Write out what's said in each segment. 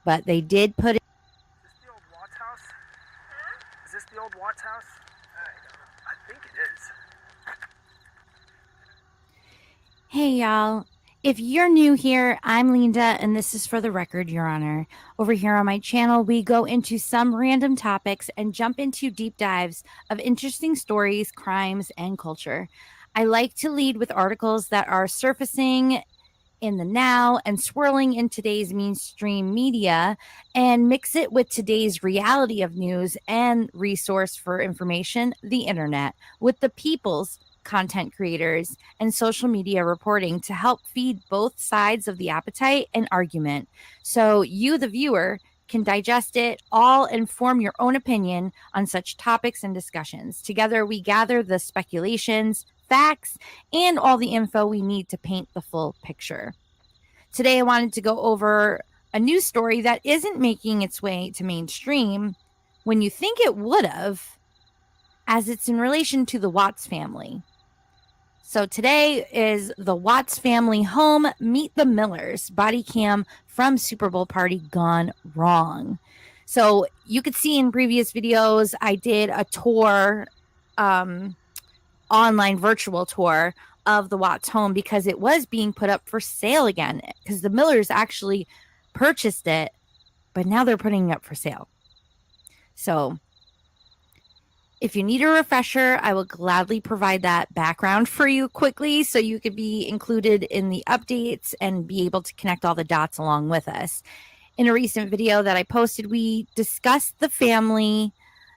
but they did put it. Is this the old Watts house? Is this the old Watts house? I think it is. Hey, y'all. If you're new here, I'm Leenda, and this is For the Record, Your Honor. Over here on my channel, we go into some random topics and jump into deep dives of interesting stories, crimes, and culture. I like to lead with articles that are surfacing in the now and swirling in today's mainstream media and mix it with today's reality of news and resource for information, the internet, with the people's content creators and social media reporting to help feed both sides of the appetite and argument. So you, the viewer, can digest it all and form your own opinion on such topics and discussions. Together, we gather the speculations, facts, and all the info we need to paint the full picture. Today, I wanted to go over a news story that isn't making its way to mainstream when you think it would have, as it's in relation to the Watts family. So today is the Watts family home, meet the Millers, body cam from Super Bowl party gone wrong. So you could see in previous videos, I did a tour, online virtual tour of the Watts home because it was being put up for sale again because the Millers actually purchased it, but now they're putting it up for sale. So if you need a refresher, I will gladly provide that background for you quickly so you could be included in the updates and be able to connect all the dots along with us. In a recent video that I posted, we discussed the family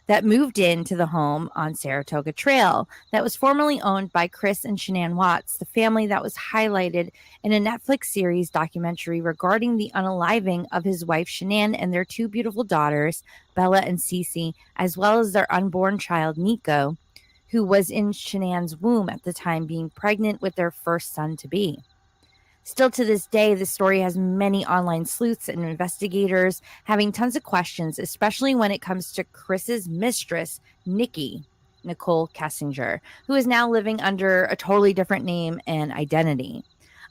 that moved into the home on Saratoga Trail that was formerly owned by Chris and Shanann Watts, the family that was highlighted in a Netflix series documentary regarding the unaliving of his wife Shanann and their two beautiful daughters, Bella and Cece, as well as their unborn child, Nico, who was in Shanann's womb at the time, being pregnant with their first son-to-be. Still to this day, the story has many online sleuths and investigators having tons of questions, especially when it comes to Chris's mistress, Nikki, Nicole Kessinger, who is now living under a totally different name and identity.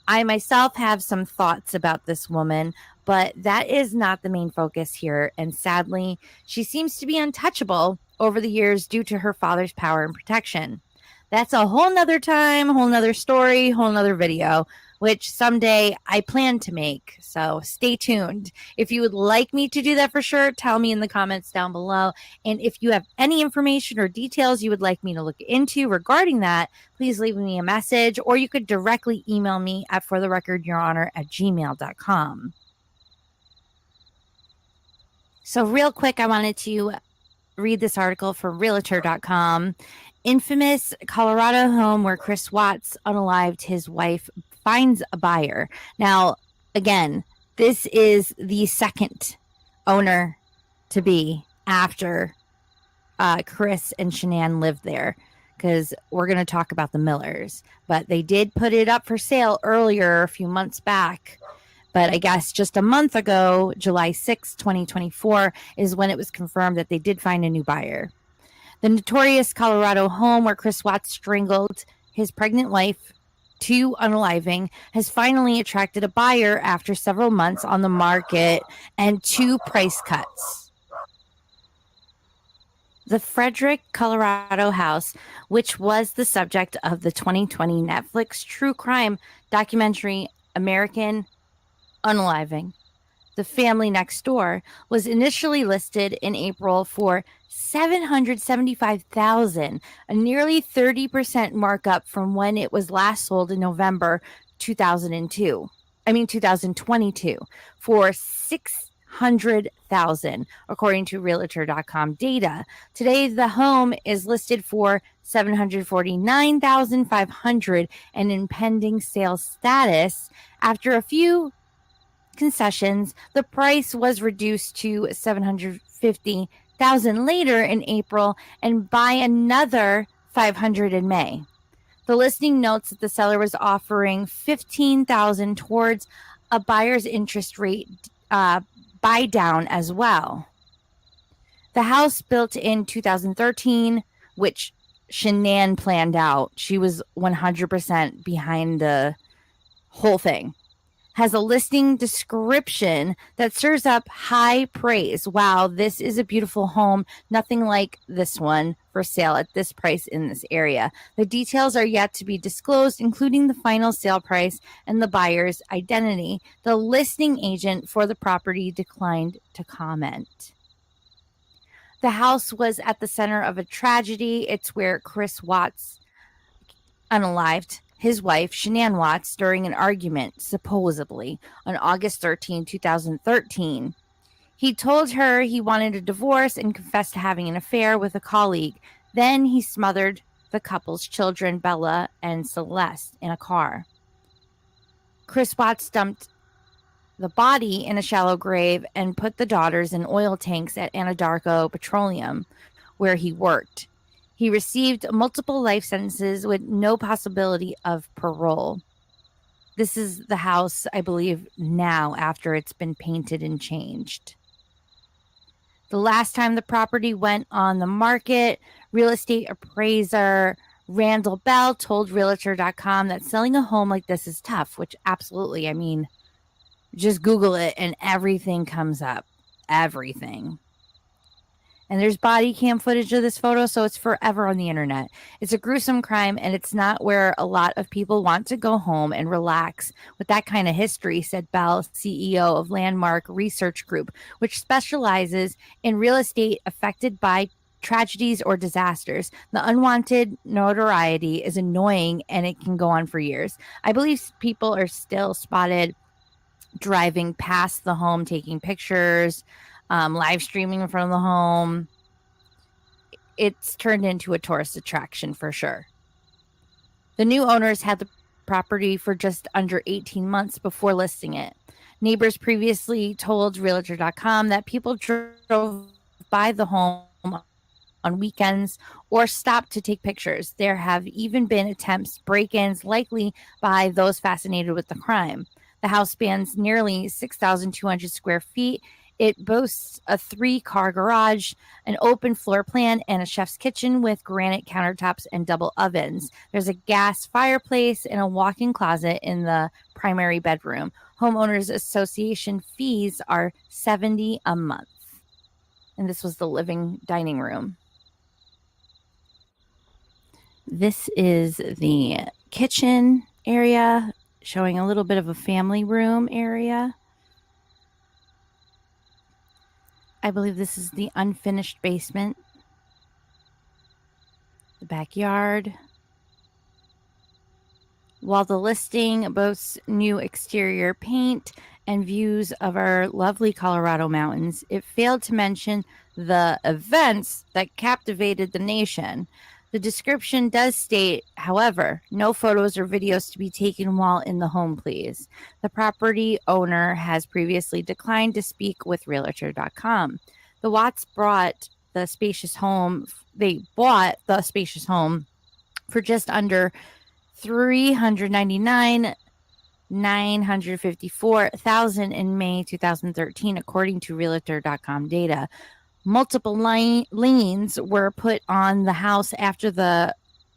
I myself have some thoughts about this woman, but that is not the main focus here, and sadly, she seems to be untouchable over the years due to her father's power and protection. That's a whole nother time, whole nother story, whole nother video, which someday I plan to make. So stay tuned. If you would like me to do that for sure, tell me in the comments down below. And if you have any information or details you would like me to look into regarding that, please leave me a message, or you could directly email me at fortherecordyourhonor@gmail.com. So real quick, I wanted to read this article from realtor.com. Infamous Colorado home where Chris Watts unalived his wife finds a buyer. Now, again, this is the second owner to be after Chris and Shanann lived there, because we're going to talk about the Millers. But they did put it up for sale earlier, a few months back. But I guess just a month ago, July 6, 2024, is when it was confirmed that they did find a new buyer. The notorious Colorado home where Chris Watts strangled his pregnant wife to unaliving has finally attracted a buyer after several months on the market and 2 price cuts. The Frederick, Colorado house, which was the subject of the 2020 Netflix true crime documentary American Unaliving, The Family Next Door, was initially listed in April for $775,000, a nearly 30% markup from when it was last sold in November 2022 for $600,000, according to realtor.com data. Today, the home is listed for $749,500 and in pending sale status. After a few concessions, the price was reduced to $750,000 later in April and by another $500 in May. The listing notes that the seller was offering $15,000 towards a buyer's interest rate buy down as well. The house, built in 2013, which Shanann planned out, she was 100% behind the whole thing, has a listing description that stirs up high praise. Wow, this is a beautiful home. Nothing like this one for sale at this price in this area. The details are yet to be disclosed, including the final sale price and the buyer's identity. The listing agent for the property declined to comment. The house was at the center of a tragedy. It's where Chris Watts, unalived his wife, Shanann Watts, during an argument, supposedly, on August 13, 2013. He told her he wanted a divorce and confessed to having an affair with a colleague. Then he smothered the couple's children, Bella and Celeste, in a car. Chris Watts dumped the body in a shallow grave and put the daughters in oil tanks at Anadarko Petroleum, where he worked. He received multiple life sentences with no possibility of parole. This is the house, I believe, now after it's been painted and changed. The last time the property went on the market, real estate appraiser Randall Bell told Realtor.com that selling a home like this is tough, which absolutely, I mean, just Google it and everything comes up. Everything. And there's body cam footage of this photo, so it's forever on the internet. It's a gruesome crime, and it's not where a lot of people want to go home and relax with that kind of history, said Bell, CEO of Landmark Research Group, which specializes in real estate affected by tragedies or disasters. The unwanted notoriety is annoying, and it can go on for years. I believe people are still spotted driving past the home, taking pictures, live streaming in front of the home. It's turned into a tourist attraction for sure. The new owners had the property for just under 18 months before listing it. Neighbors previously told Realtor.com that people drove by the home on weekends or stopped to take pictures. There have even been attempts, break-ins, likely by those fascinated with the crime. The house spans nearly 6,200 square feet. It boasts a 3-car garage, an open floor plan, and a chef's kitchen with granite countertops and double ovens. There's a gas fireplace and a walk-in closet in the primary bedroom. Homeowners Association fees are $70 a month. And this was the living dining room. This is the kitchen area, showing a little bit of a family room area. I believe this is the unfinished basement. The backyard. While the listing boasts new exterior paint and views of our lovely Colorado mountains, it failed to mention the events that captivated the nation. The description does state, however, no photos or videos to be taken while in the home, please. The property owner has previously declined to speak with Realtor.com. The Watts bought the spacious home for just under $399,954 in May 2013, according to Realtor.com data. Multiple liens were put on the house after the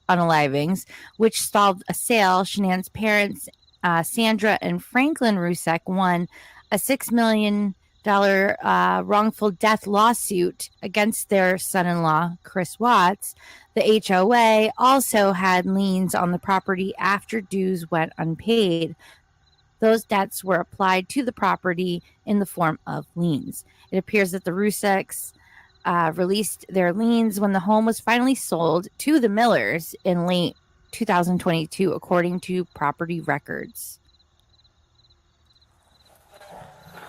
unalivings, which stalled a sale. Shanann's parents, Sandra and Franklin Rusek, won a $6 million wrongful death lawsuit against their son-in-law, Chris Watts. The HOA also had liens on the property after dues went unpaid. Those debts were applied to the property in the form of liens. It appears that the Ruseks released their liens when the home was finally sold to the Millers in late 2022, according to property records.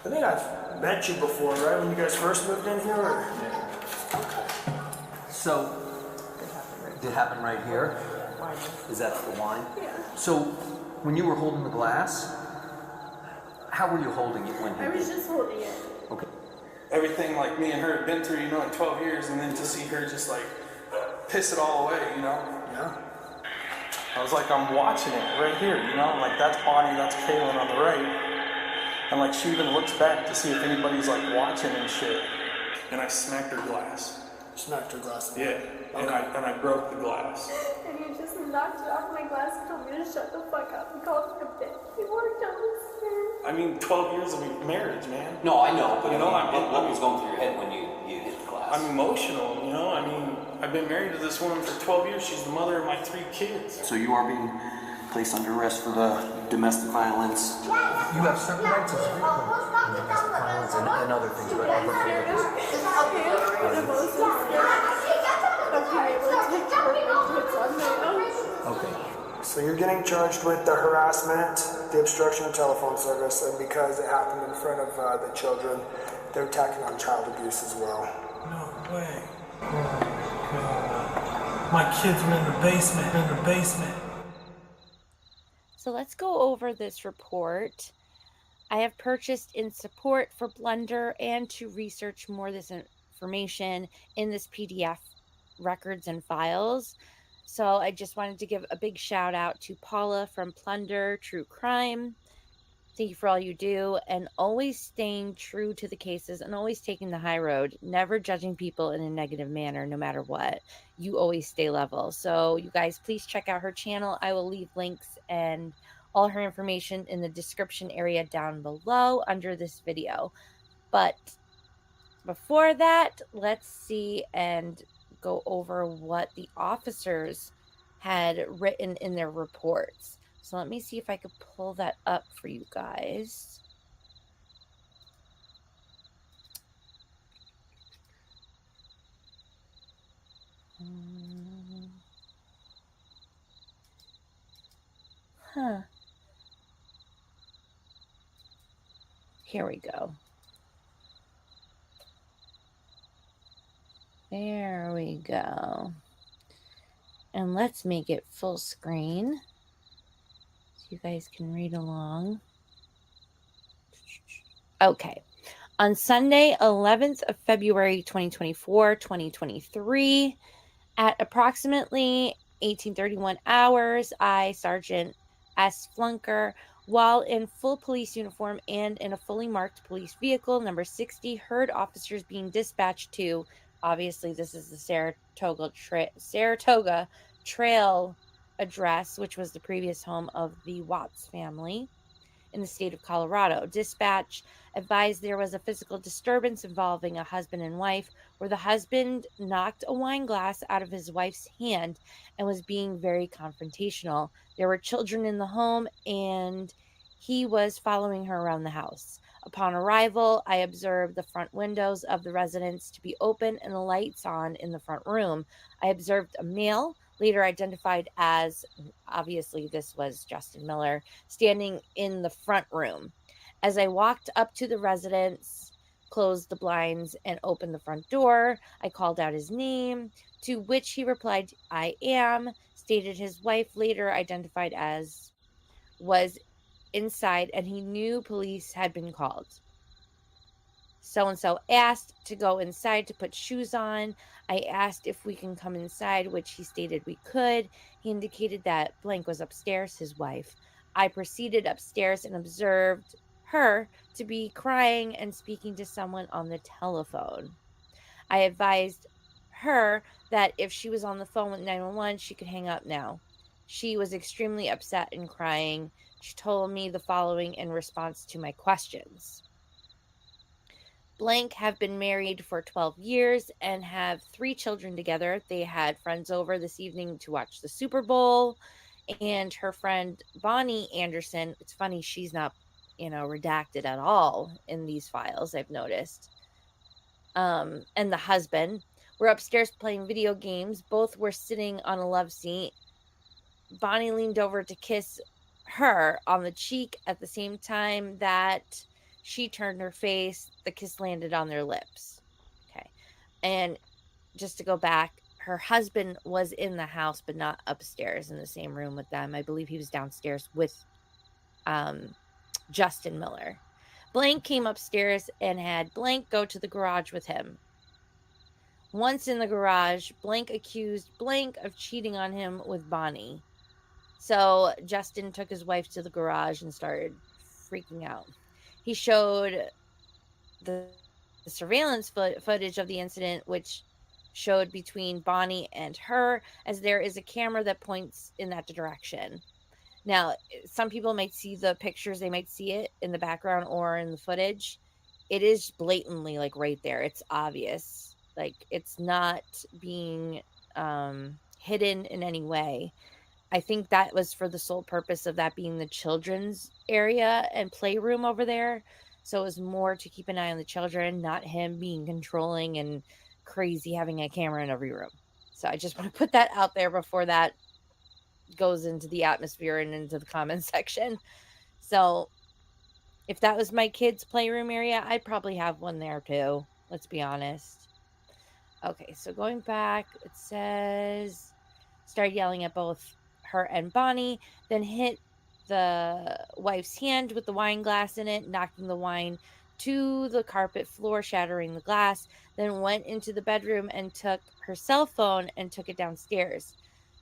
I think I've met you before, right? When you guys first moved in here? Or? Yeah. Okay. So, did it happen right here? Wine. Is that the wine? Yeah. So, when you were holding the glass, how were you holding it when you I was just holding it. Okay. Everything like me and her had been through, you know, in 12 years, and then to see her just like piss it all away, you know? Yeah. I was like, I'm watching it right here, you know? Like, that's Bonnie, that's Kaylin on the right. And like, she even looks back to see if anybody's like watching and shit. And I smacked her glass. Smacked her glass. Yeah. Okay. And I broke the glass. And you just knocked it off my glass and told me to shut the fuck up and called it a bitch. You walked down the stairs. I mean, 12 years of marriage, man. No, I know, but You know, what was going through your head when you hit the glass? I'm emotional, you know? I mean, I've been married to this woman for 12 years. She's the mother of my 3 kids. So you are being placed under arrest for the domestic violence. You have certain rights as a victim in domestic violence and other things, but other Okay. So you're getting charged with the harassment, the obstruction of telephone service, and because it happened in front of the children, they're attacking on child abuse as well. No way. Oh, God. My kids are in the basement. So let's go over this report. I have purchased in support for Blunder and to research more this information in this PDF records and files. So I just wanted to give a big shout out to Paula from Plunder True Crime. Thank you for all you do, and always staying true to the cases and always taking the high road, never judging people in a negative manner, no matter what. You always stay level. So you guys, please check out her channel. I will leave links and all her information in the description area down below under this video. But before that, let's see and go over what the officers had written in their reports. So let me see if I could pull that up for you guys. Here we go. There we go. And let's make it full screen so you guys can read along. Okay. On Sunday, 11th of February, 2023, at approximately 1831 hours, I, Sergeant S. Flunker, while in full police uniform and in a fully marked police vehicle, number 60, heard officers being dispatched to, obviously this is the Saratoga Trail address, which was the previous home of the Watts family in the state of Colorado. Dispatch advised there was a physical disturbance involving a husband and wife, where the husband knocked a wine glass out of his wife's hand and was being very confrontational. There were children in the home, and he was following her around the house. Upon arrival, I observed the front windows of the residence to be open and the lights on in the front room. I observed a male, later identified as, obviously this was Justin Miller, standing in the front room. As I walked up to the residence, closed the blinds, and opened the front door, I called out his name, to which he replied, "I am," stated his wife, later identified as, was inside, and he knew police had been called. So-and-so asked to go inside to put shoes on. I asked if we can come inside, which he stated we could. He indicated that blank was upstairs, his wife. I proceeded upstairs and observed her to be crying and speaking to someone on the telephone. I advised her that if she was on the phone with 911, she could hang up now. She was extremely upset and crying. She told me the following in response to my questions. Blank have been married for 12 years and have 3 children together. They had friends over this evening to watch the Super Bowl, and her friend Bonnie Anderson, it's funny, she's not, redacted at all in these files, I've noticed, and the husband were upstairs playing video games. Both were sitting on a love seat. Bonnie leaned over to kiss her on the cheek at the same time that she turned her face. The kiss landed on their lips. Okay. And just to go back, her husband was in the house, but not upstairs in the same room with them. I believe he was downstairs with Justin Miller. Blank came upstairs and had Blank go to the garage with him. Once in the garage, Blank accused Blank of cheating on him with Bonnie. So Justin took his wife to the garage and started freaking out. He showed the surveillance footage of the incident, which showed between Bonnie and her, as there is a camera that points in that direction. Now, some people might see the pictures, they might see it in the background or in the footage. It is blatantly like right there. It's obvious. Like it's not being hidden in any way. I think that was for the sole purpose of that being the children's area and playroom over there. So it was more to keep an eye on the children, not him being controlling and crazy having a camera in every room. So I just want to put that out there before that goes into the atmosphere and into the comment section. So if that was my kids' playroom area, I'd probably have one there too. Let's be honest. Okay, so going back, it says started yelling at both her and Bonnie, then hit the wife's hand with the wine glass in it, knocking the wine to the carpet floor, shattering the glass, then went into the bedroom and took her cell phone and took it downstairs.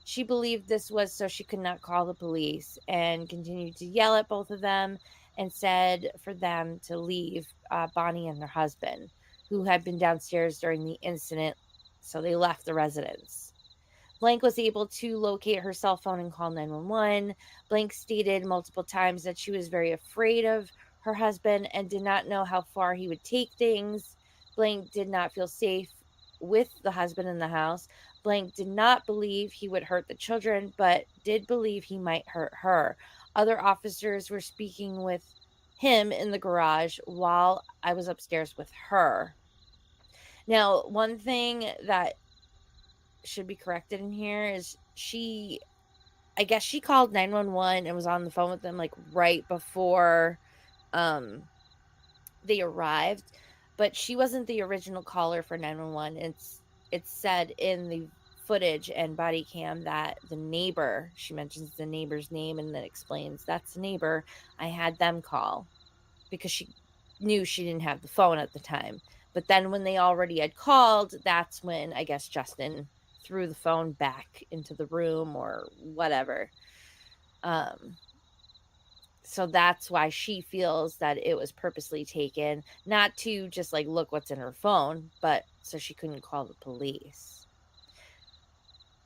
She believed this was so she could not call the police and continued to yell at both of them and said for them to leave, Bonnie and her husband, who had been downstairs during the incident. So they left the residence. Blank was able to locate her cell phone and call 911. Blank stated multiple times that she was very afraid of her husband and did not know how far he would take things. Blank did not feel safe with the husband in the house. Blank did not believe he would hurt the children, but did believe he might hurt her. Other officers were speaking with him in the garage while I was upstairs with her. Now, one thing that should be corrected in here is I guess she called 911 and was on the phone with them like right before they arrived, but she wasn't the original caller for 911. It's said in the footage and body cam that the neighbor, she mentions the neighbor's name and then explains that's the neighbor. I had them call because she knew she didn't have the phone at the time. But then when they already had called, that's when I guess Justin threw the phone back into the room or whatever. So that's why she feels that it was purposely taken, not to just like look what's in her phone, but so she couldn't call the police.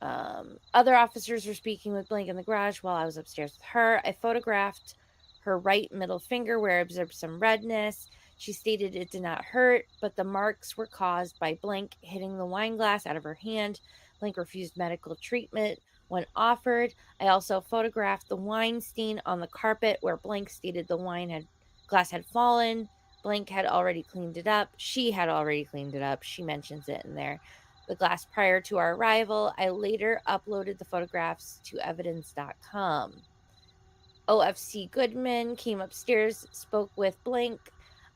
Other officers were speaking with Blank in the garage while I was upstairs with her. I photographed her right middle finger where I observed some redness. She stated it did not hurt, but the marks were caused by Blank hitting the wine glass out of her hand. Blank refused medical treatment when offered. I also photographed the wine stain on the carpet where Blank stated the glass had fallen. Blank had already cleaned it up. She had already cleaned it up. She mentions it in there. The glass prior to our arrival. I later uploaded the photographs to evidence.com. OFC Goodman came upstairs, spoke with Blank.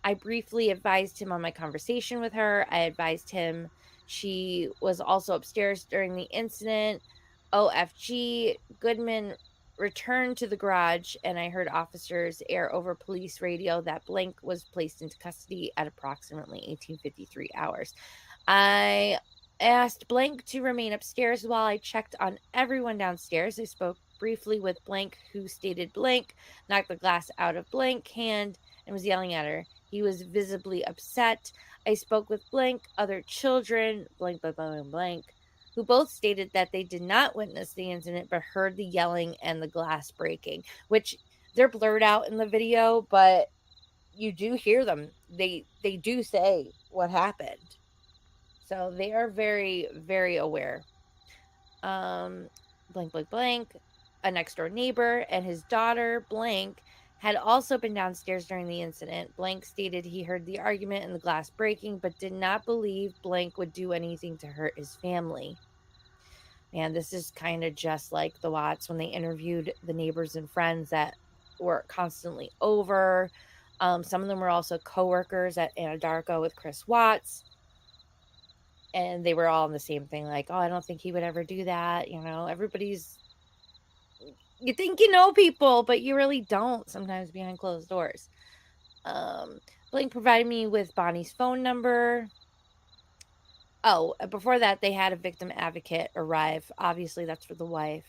I briefly advised him on my conversation with her. I advised him she was also upstairs during the incident. OFG Goodman returned to the garage, and I heard officers air over police radio that Blank was placed into custody at approximately 1853 hours. I asked Blank to remain upstairs while I checked on everyone downstairs. I spoke briefly with Blank, who stated Blank knocked the glass out of Blank hand and was yelling at her. He was visibly upset. I spoke with Blank, other children, blank, blank, blank, blank, who both stated that they did not witness the incident but heard the yelling and the glass breaking, which they're blurred out in the video, but you do hear them. They do say what happened. So they are very, very aware. Blank, blank, blank. A next door neighbor and his daughter, Blank, had also been downstairs during the incident. Blank stated he heard the argument and the glass breaking, but did not believe Blank would do anything to hurt his family. And this is kind of just like the Watts when they interviewed the neighbors and friends that were constantly over. Some of them were also co-workers at Anadarko with Chris Watts. And they were all on the same thing, like, oh, I don't think he would ever do that. You know, you think you know people, but you really don't sometimes behind closed doors. Blank provided me with Bonnie's phone number. Oh, before that, they had a victim advocate arrive. Obviously, that's for the wife.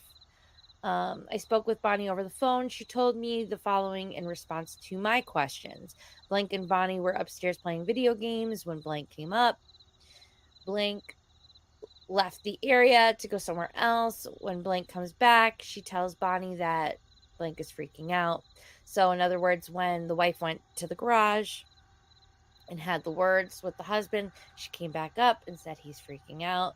I spoke with Bonnie over the phone. She told me the following in response to my questions. Blank and Bonnie were upstairs playing video games when Blank came up. Blank left the area to go somewhere else. When Blank comes back, she tells Bonnie that Blank is freaking out. So in other words, when the wife went to the garage and had the words with the husband, she came back up and said he's freaking out.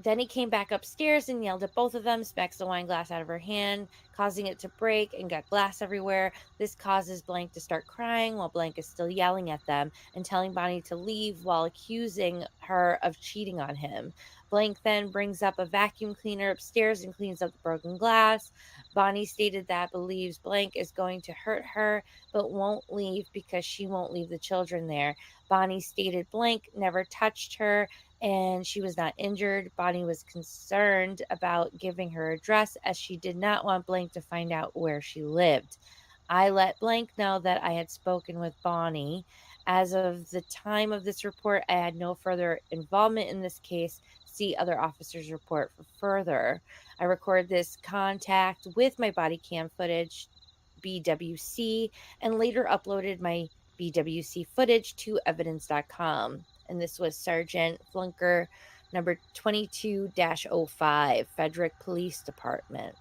Then he came back upstairs and yelled at both of them, smacks the wine glass out of her hand, causing it to break and got glass everywhere. This causes Blank to start crying while Blank is still yelling at them and telling Bonnie to leave while accusing her of cheating on him. Blank then brings up a vacuum cleaner upstairs and cleans up the broken glass. Bonnie stated that believes Blank is going to hurt her but won't leave because she won't leave the children there. Bonnie stated Blank never touched her and she was not injured. Bonnie was concerned about giving her address as she did not want Blank to find out where she lived. I let Blank know that I had spoken with Bonnie. As of the time of this report, I had no further involvement in this case. See other officers' report for further. I recorded this contact with my body cam footage, BWC, and later uploaded my BWC footage to evidence.com. And this was Sergeant Flunker number 22-05, Frederick Police Department.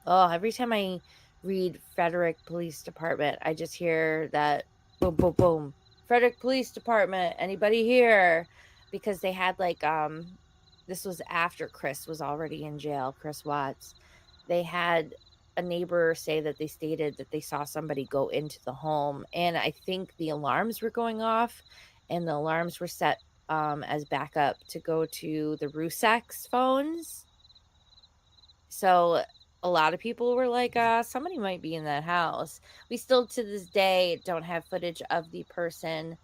Oh, every time I read Frederick Police Department, I just hear that boom, boom, boom. Frederick Police Department, anybody here? Because they had this was after Chris was already in jail, Chris Watts. They had a neighbor say that they stated that they saw somebody go into the home, and I think the alarms were going off, and the alarms were set as backup to go to the Rusak's phones. So a lot of people were like, somebody might be in that house. We still to this day don't have footage of the person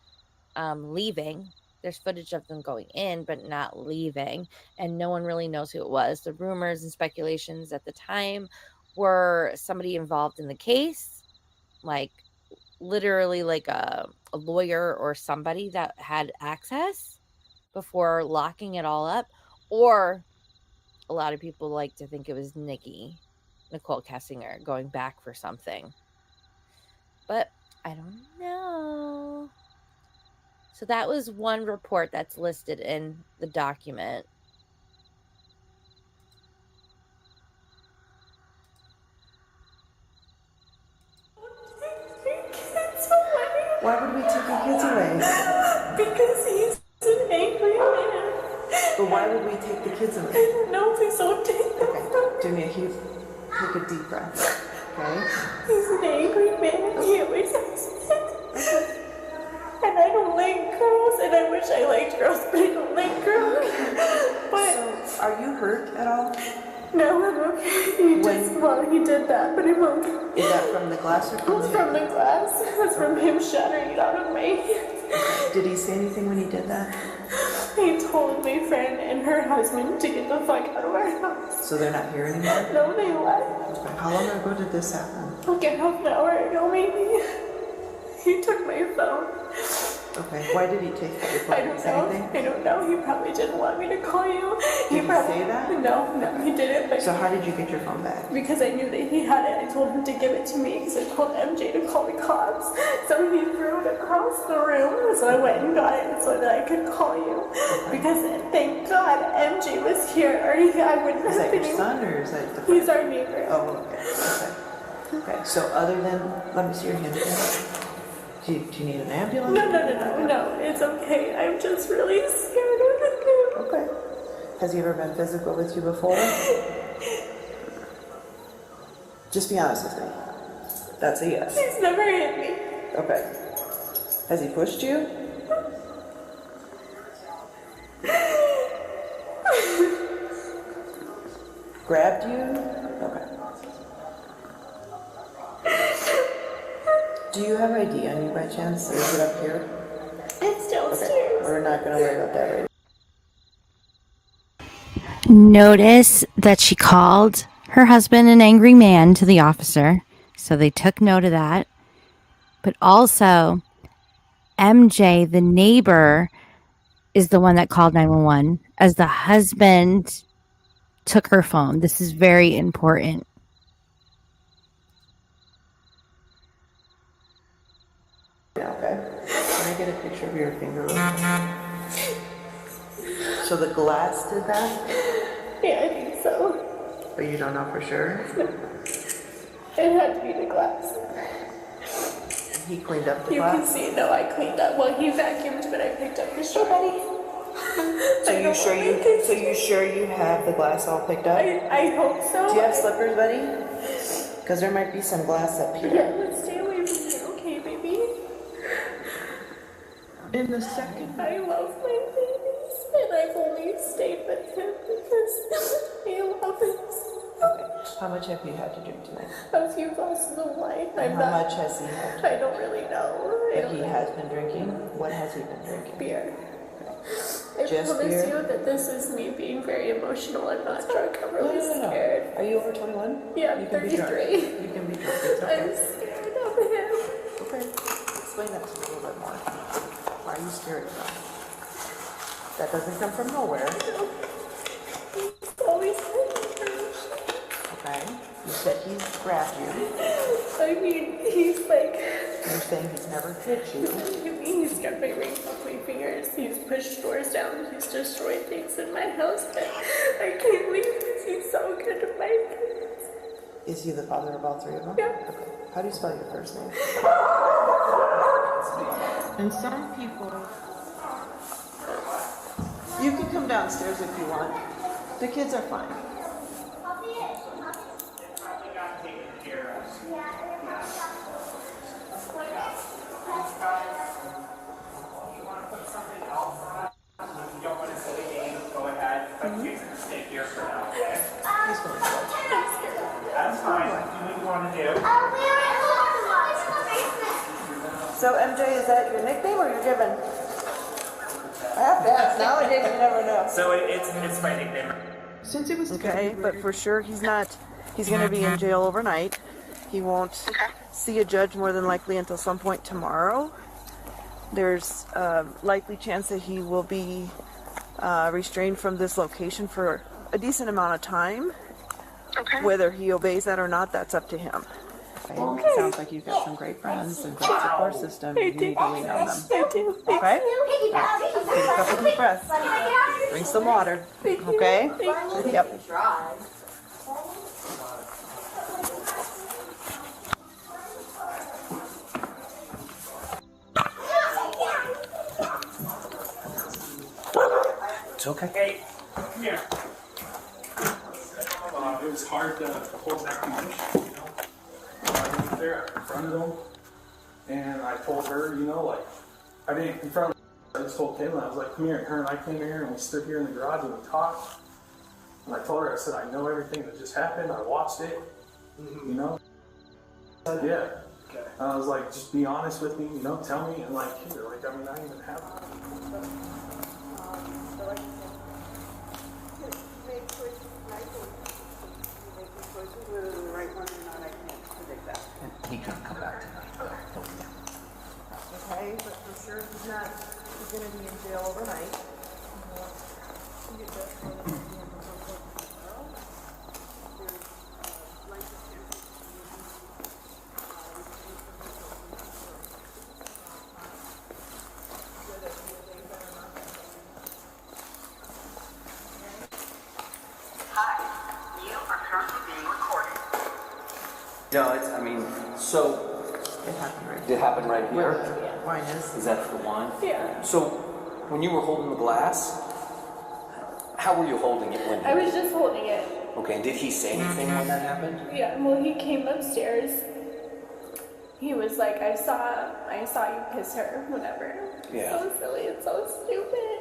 leaving. There's footage of them going in, but not leaving. And no one really knows who it was. The rumors and speculations at the time were somebody involved in the case, like literally like a lawyer or somebody that had access before locking it all up. Or a lot of people like to think it was Nicole Kessinger, going back for something. But I don't know. So that was one report that's listed in the document. Why would we take your kids away? Because he's an angry man. But why would we take the kids away? I don't know, please don't take them from me. Do me a huge, take a deep breath. Okay? He's an angry man. He always has been. And I don't like girls, and I wish I liked girls, but I don't like girls. But So, are you hurt at all? no, I'm okay. He did that, but I'm okay. Is that from the glass or from It's the from the glass. It's from him shattering it out of my hands. Did he say anything when he did that? He told my friend and her husband to get the fuck out of our house. So they're not here anymore? No, they left. Okay. How long ago did this happen? Like a half an hour ago, maybe. He took my phone. Okay. Why did he take your phone? I don't Say know. anything? I don't know. He probably didn't want me to call you. Did he say that? No, he didn't. But So how did you get your phone back? because I knew that he had it, I told him to give it to me because I told MJ to call the cops. So he threw it across the room. So I went and got it so that I could call you. Because thank God MJ was here, or I wouldn't Is have that been. your son or is that the He's our neighbor. Oh, okay. Okay. So other than, let me see your hand again. Do you need an ambulance? No, it's okay. I'm just really scared of him. Okay. Has he ever been physical with you before? Just be honest with me. That's a yes. He's never hit me. Okay. Has he pushed you? Grabbed you? Okay. Do you have ID on you by chance? Or is it up here? It's downstairs. Okay. We're not going to worry about that right Notice that she called her husband an angry man to the officer. So they took note of that. But also, MJ, the neighbor, is the one that called 911 as the husband took her phone. This is very important. now, okay? Can I get a picture of your finger? So the glass did that? Yeah, I think so. But you don't know for sure? It had to be the glass. He cleaned up the You glass? can see it. No, I cleaned up. Well, he vacuumed, but I picked up the shit. Buddy. So you sure you have the glass all picked up? I hope so. Do you have slippers, buddy? Because there might be some glass up here. Yeah, let's stay away from here, okay, baby? In the second. I love my babies, and I've only stayed with him because he loves us. Okay. How much have you had to drink tonight? A few glasses of wine. And how much has he had? I don't really know. But he has been drinking? What has he been drinking? Beer. I Just promise beer? you that this is me being very emotional. I'm not drunk. I'm really scared. Are you over 21? Yeah, You I'm can be drunk. 33. You can be drunk. It's okay. I'm scared of him. Okay. Explain that to me a little bit more. Why are you scared of him? That doesn't come from nowhere. He's always Okay. You said he's grabbed you. I mean, he's like... You're saying he's never hit you. He's got my rings off my fingers. He's pushed doors down. He's destroyed things in my house. But I can't leave because he's so good to my kids. Is he the father of all three of them? Yeah. Okay. How do you spell your first name? And some people... You can come downstairs if you want. The kids are fine. So MJ, is that your nickname or your given? I have to ask. Nowadays you never know. So it's my nickname. Since it was okay, but for sure he's not. He's going to be in jail overnight. He won't see a judge more than likely until some point tomorrow. There's a likely chance that he will be restrained from this location for a decent amount of time. Okay. Whether he obeys that or not, that's up to him. Okay. It sounds like you've got some great friends and great support system. You need to lean on them. I do. Okay? Take a couple deep breaths. Drink some water. Okay? Yep. It's okay. Hey, come here. It was hard to hold back emotion, you know. I went there, I confronted him, and I told her, you know, like, I didn't confront her. I just told Caitlin, I was like, come here. Her and I came here and we stood here in the garage and we talked. And I told her, I said, I know everything that just happened. I watched it, you know. Yeah. Okay. I was like, just be honest with me, you know, tell me. And like, here, like, I mean, I even have He can't come back tonight. Okay, but for sure he's not. He's going to be in jail overnight. No, it's, I mean, so It happened right did it happen right here? here. Wine is. Is that the wine? Yeah. So when you were holding the glass, how were you holding it when? I was just holding it. Okay, and did he say anything when that happened? Yeah, well, he came upstairs. He was like, I saw you kiss her, whatever. Yeah. So silly and so stupid.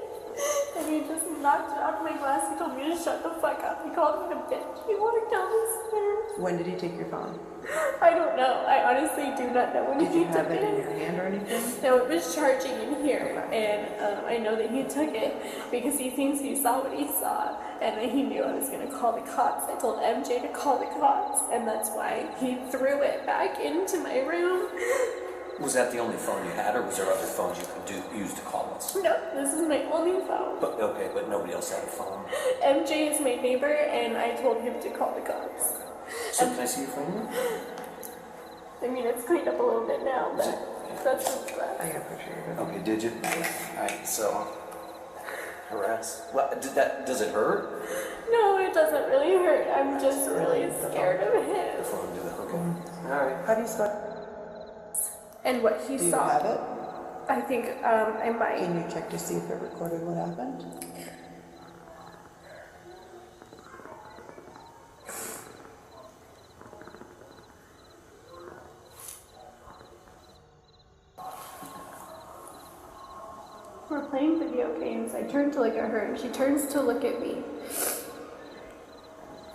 And he just knocked it out of my glass. He told me to shut the fuck up. He called me a bitch. He walked down the stairs. When did he take your phone? I don't know. I honestly do not know when Did he you took have it in your it. hand or anything? No, it was charging in here, and I know that he took it because he thinks he saw what he saw, and then he knew I was going to call the cops. I told MJ to call the cops, and that's why he threw it back into my room. Was that the only phone you had, or was there other phones you could use to call us? No, this is my only phone. But okay, but nobody else had a phone. MJ is my neighbor, and I told him to call the cops. So can I see your phone? I mean, it's cleaned up a little bit now, but that's what's I left. got a picture of it. Okay, did you? Alright, so harass. What did that? Does it hurt? No, it doesn't really hurt. I'm just really scared of him. Alright. How do you spell? And what he Do you saw. have it? I think I might. Can you check to see if it recorded what happened? We're playing video games. I turn to look at her and she turns to look at me.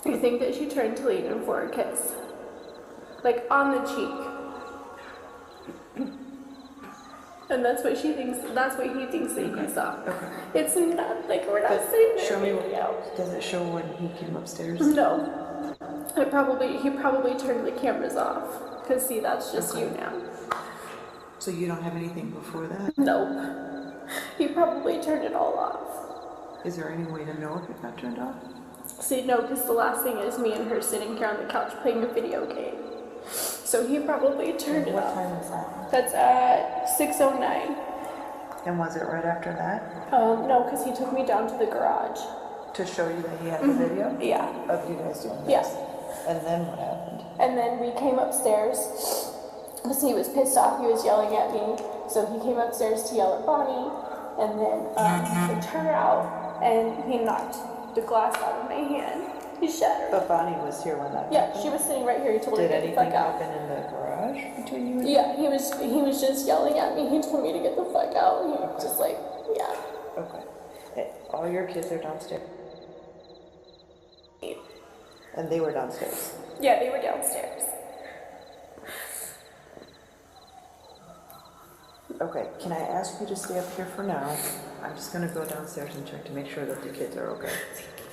I think that she turned to lean in for a kiss. Like on the cheek. And that's what she thinks, that's what he thinks that he saw. Okay. It's not like we're not sitting there Show me making out. Does it show when he came upstairs? No. He probably turned the cameras off. Cause see, that's just you now. So you don't have anything before that? Nope. He probably turned it all off. Is there any way to know if it got turned off? See, no, because the last thing is me and her sitting here on the couch playing a video game. So he probably turned it What off. time is that? That's at 6:09. And was it right after that? No, because he took me down to the garage. To show you that he had the video? Yeah. Of you guys doing this? Yeah. And then what happened? And then we came upstairs because he was pissed off. He was yelling at me. So he came upstairs to yell at Bonnie. And then I turned out and he knocked the glass out of my hand. He shattered. But Bonnie was here when that Yeah, happened? she was sitting right here. He told her Did to get the fuck anything out. happen in the garage between you and Yeah, he was just yelling at me. He told me to get the fuck out. He was just like, yeah. Okay. All your kids are downstairs? And they were downstairs? Yeah, they were downstairs. Okay, can I ask you to stay up here for now? I'm just gonna go downstairs and check to make sure that the kids are okay.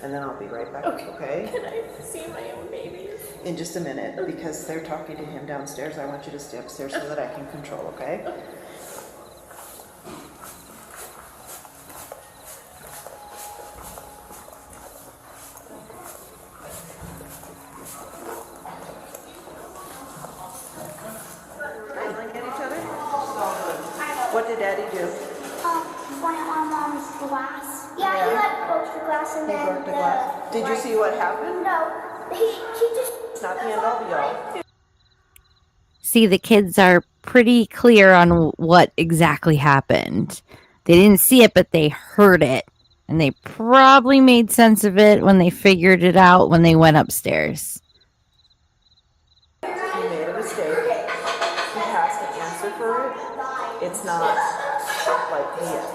And then I'll be right back, okay? Can I see my own babies? In just a minute, because they're talking to him downstairs. I want you to stay upstairs so that I can control, okay? Smiling at each other? What did Daddy do? Went on Mom's glass. Yeah, he like broke the glass and He then broke the glass. Did you see what happened? No, he just. It's not the end all be all. See, the kids are pretty clear on what exactly happened. They didn't see it, but they heard it. And they probably made sense of it when they figured it out when they went upstairs. He made a mistake. He has to answer for it. It's not like the end.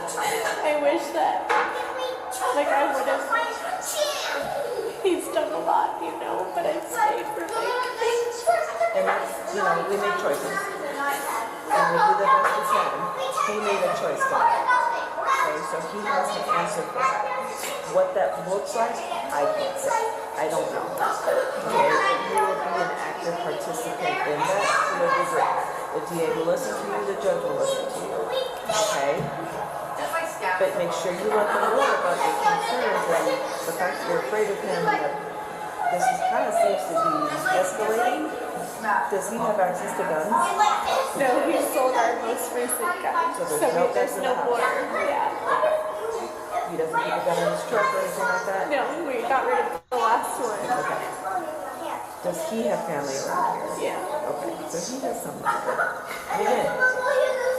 I wish that, like, I would have. He's done a lot, you know, but I've stayed for like. And that's, you know, we make choices. And we do the best we can. He made a choice though. Okay, so he has to answer for that. What that looks like, I can't say. I don't know. Okay, if you will be an active participant in that, it will be great. The DA will listen to you, the judge will listen to you. Okay? But make sure you let them know about your concerns and the fact that you're afraid of him, that this is kind of seems to be escalating. Does he have access to guns? No, he sold our most recent gun. So there's no more. Yeah. He doesn't keep a gun in his truck or anything like that? No, we got rid of the last one. Okay. Does he have family around here? Yeah. Okay, so he has someone. And again,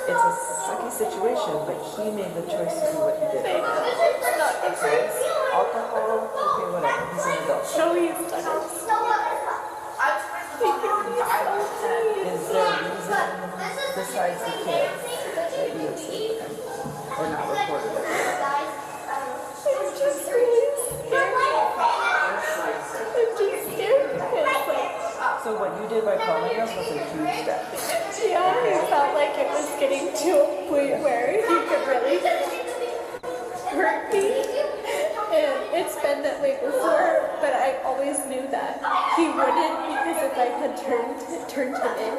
it's a sucky situation, but he made the choice to do what he did. It's not the Okay? choice. Alcohol, okay, whatever. He's an adult. No, he's done it. Is there a reason besides the kids that you would sleep with him? Or not reported it? I'm just really scared. I'm just scared. It's like, So what you did by calling us was a huge step. yeah, I felt like it was getting to a point where he could really hurt me. And it's been that way before, but I always knew that he wouldn't, because if I had turned him in,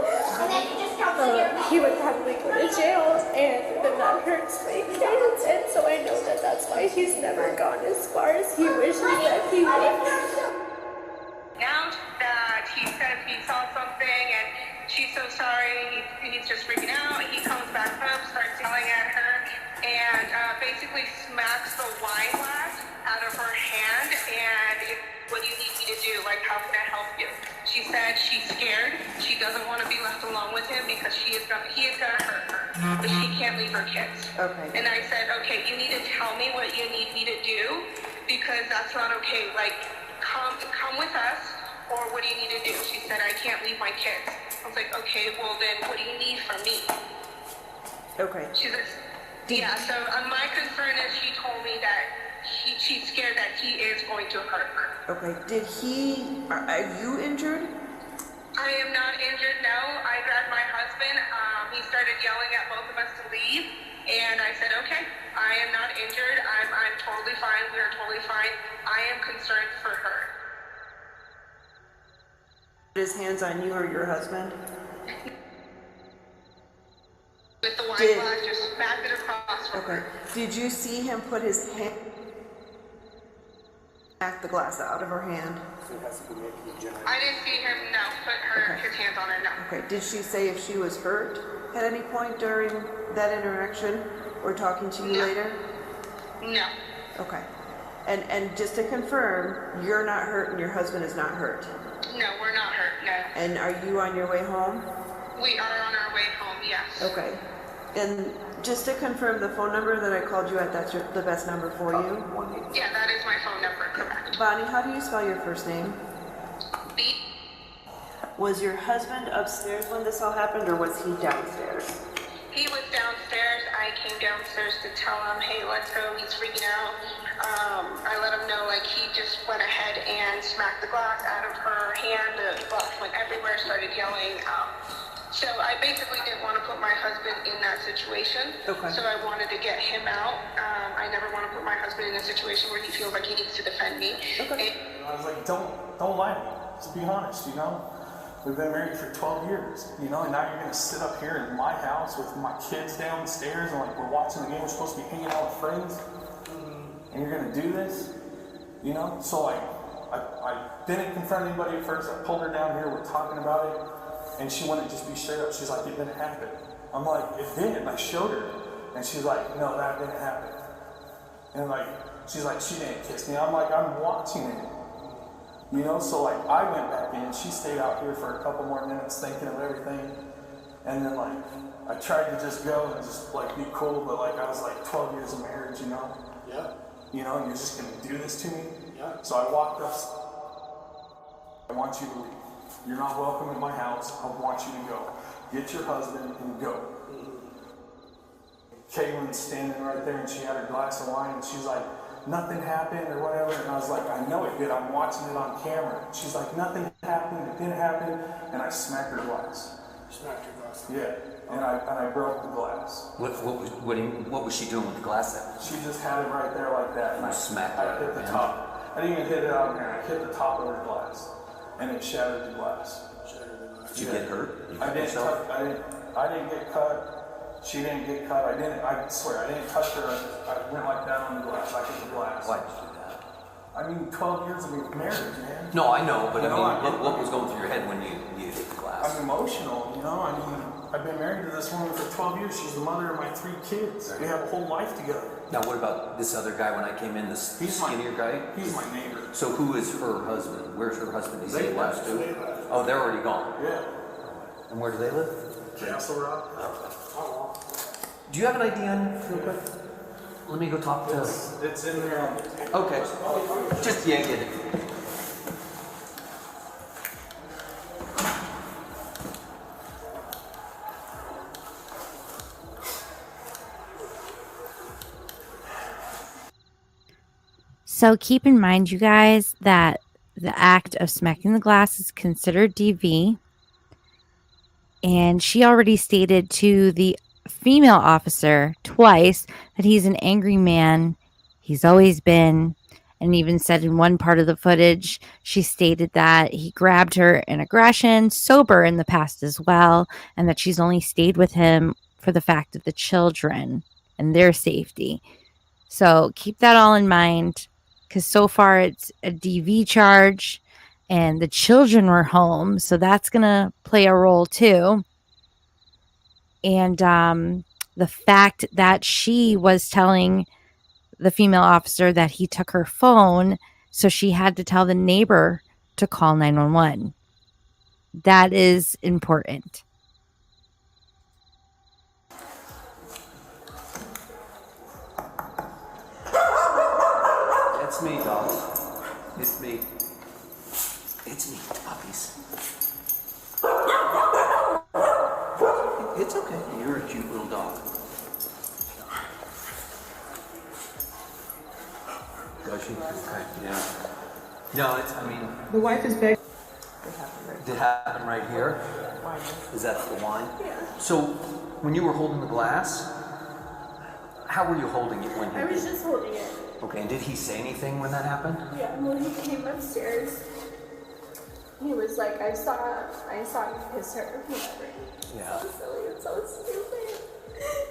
he would probably go to jail, and then that hurts my kids. And so I know that that's why he's never gone as far as he wishes that he would. Now that he says he saw something and she's so sorry, he's just freaking out. He comes back up, starts yelling at her, and basically smacks the wine glass out of her hand, and like, how can I help you? She said she's scared. She doesn't want to be left alone with him because he is gonna hurt her, but she can't leave her kids. Okay. And I said, okay, you need to tell me what you need me to do, because that's not okay. Like, come with us, or what do you need to do? She said, I can't leave my kids. I was like, okay, well then, what do you need from me? Okay. She's like, yeah, so my concern is she told me that she's scared that he is going to hurt her. Okay. Are you injured? I am not injured, no. I grabbed my husband. He started yelling at both of us to leave. And I said, okay, I am not injured. I'm totally fine. We are totally fine. I am concerned for her. His hands on you or your husband? With the wine glass, just smacked it across from Okay. her. Did you see him put his hand, smack the glass out of her hand? I didn't see him, no, put his hands on her, no. Okay. Did she say if she was hurt at any point during that interaction or talking to you later? No. Okay. And just to confirm, you're not hurt and your husband is not hurt? No, we're not hurt, no. And are you on your way home? We are on our way home, yes. Okay. And just to confirm, the phone number that I called you at, that's the best number for you? Yeah, that is my phone number, correct. Bonnie, how do you spell your first name? B. Was your husband upstairs when this all happened, or was he downstairs? He was downstairs. I came downstairs to tell him, hey, let's go. He's freaking out. I let him know, like, he just went ahead and smacked the glass out of her hand. The glass went everywhere, started yelling. So I basically didn't want to put my husband in that situation. Okay. So I wanted to get him out. I never want to put my husband in a situation where he feels like he needs to defend me. Okay. I was like, don't lie to me. To be honest, you know, we've been married for 12 years, you know, and now you're gonna sit up here in my house with my kids downstairs, and like we're watching the game. We're supposed to be hanging out with friends, and you're gonna do this, you know. So like, I didn't confront anybody at first. I pulled her down here. We're talking about it. And she wouldn't just be straight up. She's like, it didn't happen. I'm like, it did. And I showed her. And she's like, no, that didn't happen. And like, she's like, she didn't kiss me. I'm like, I'm watching it. You know, so like, I went back in. She stayed out here for a couple more minutes thinking of everything. And then like, I tried to just go and just like be cool. But like, I was like 12 years of marriage, you know? Yeah. You know, and you're just going to do this to me? Yeah. So I walked up. I want you to leave. You're not welcome at my house. I want you to go. Get your husband and go. Kaylin's standing right there, and she had her glass of wine, and she's like, nothing happened or whatever. And I was like, I know it did. I'm watching it on camera. She's like, nothing happened. It didn't happen. And I smacked her glass. Smacked your glass. Yeah. And I broke the glass. What was she doing with the glass then? She just had it right there like that. And I smacked I it. hit the top. I didn't even hit it on there. I hit the top of her glass. And it shattered the glass. Did you get hurt? I didn't get cut. She didn't get cut. I swear, I didn't touch her. I went like that on the glass. I hit the glass. Why did you do that? I mean, 12 years of marriage, man. No, I know, but You I know, mean, what was going through your head when you hit the glass? I'm emotional, you know. I mean, I've been married to this woman for 12 years. She's the mother of my 3 kids. We have a whole life together. Now, what about this other guy when I came in, this skinnier guy? He's my neighbor. So who is her husband? Where's her husband? Is he They left left. too? They left. Oh, they're already gone. Yeah. And where do they live? Castle Rock. Do you have an ID on you, real quick? Let me go talk to... It's in there. Okay. Just yank it. So keep in mind, you guys, that the act of smacking the glass is considered DV. And she already stated to the female officer twice that he's an angry man. He's always been, and even said in one part of the footage, she stated that he grabbed her in aggression, sober in the past as well, and that she's only stayed with him for the fact of the children and their safety. So keep that all in mind, because so far it's a DV charge and the children were home. So that's going to play a role too. And the fact that she was telling the female officer that he took her phone, so she had to tell the neighbor to call 911. That is important. It's me, dog. It's me. It's me, puppies. It's okay. You're a cute little dog. Does she? Okay, yeah. No, it's, I mean... The wife is big. Did it happen right here? Is that the wine? Yeah. So, when you were holding the glass, how were you holding it when he I was just holding it. Okay, and did he say anything when that happened? Yeah, when he came upstairs, he was like, I saw you kiss her, whatever. Yeah. So silly and so stupid.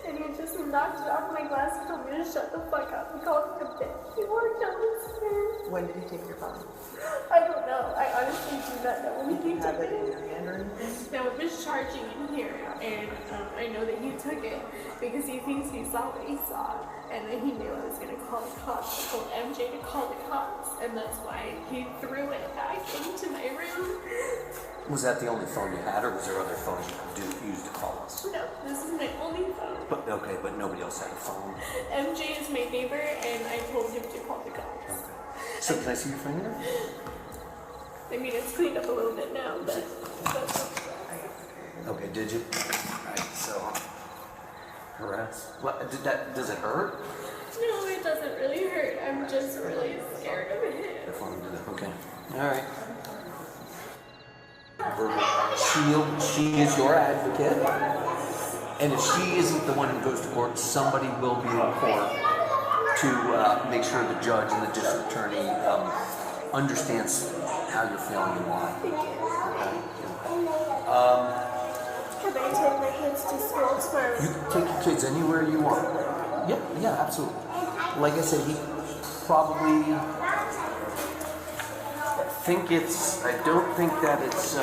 And he just knocked it off my glass. He told me to shut the fuck up. He called me a bitch. He walked down the stairs. When did he take your phone? I don't know. I honestly do not know when he took Have it in it. your hand or anything? No, it was charging in here, and I know that he took it because he thinks he saw what he saw, and then he knew I was going to call the cops. I told MJ to call the cops, and that's why he threw it back into my room. Was that the only phone you had, or was there other phones you could use to call us? No, this is my only phone. But okay, but nobody else had a phone. MJ is my neighbor, and I told him to call the cops. Okay. So can I see your finger? I mean, it's cleaned up a little bit now, but that's Okay, did you? Alright, so harass. What did that? Does it hurt? no, it doesn't really hurt. I'm just really scared of him. If I do that. Okay. All right. Verbal. She is your advocate, and if she isn't the one who goes to court, somebody will be in court to make sure the judge and the district attorney understands how you're feeling and why. Can I take my kids to school tomorrow? You can take your kids anywhere you want. Yeah, absolutely. Like I said, he probably I don't think that it's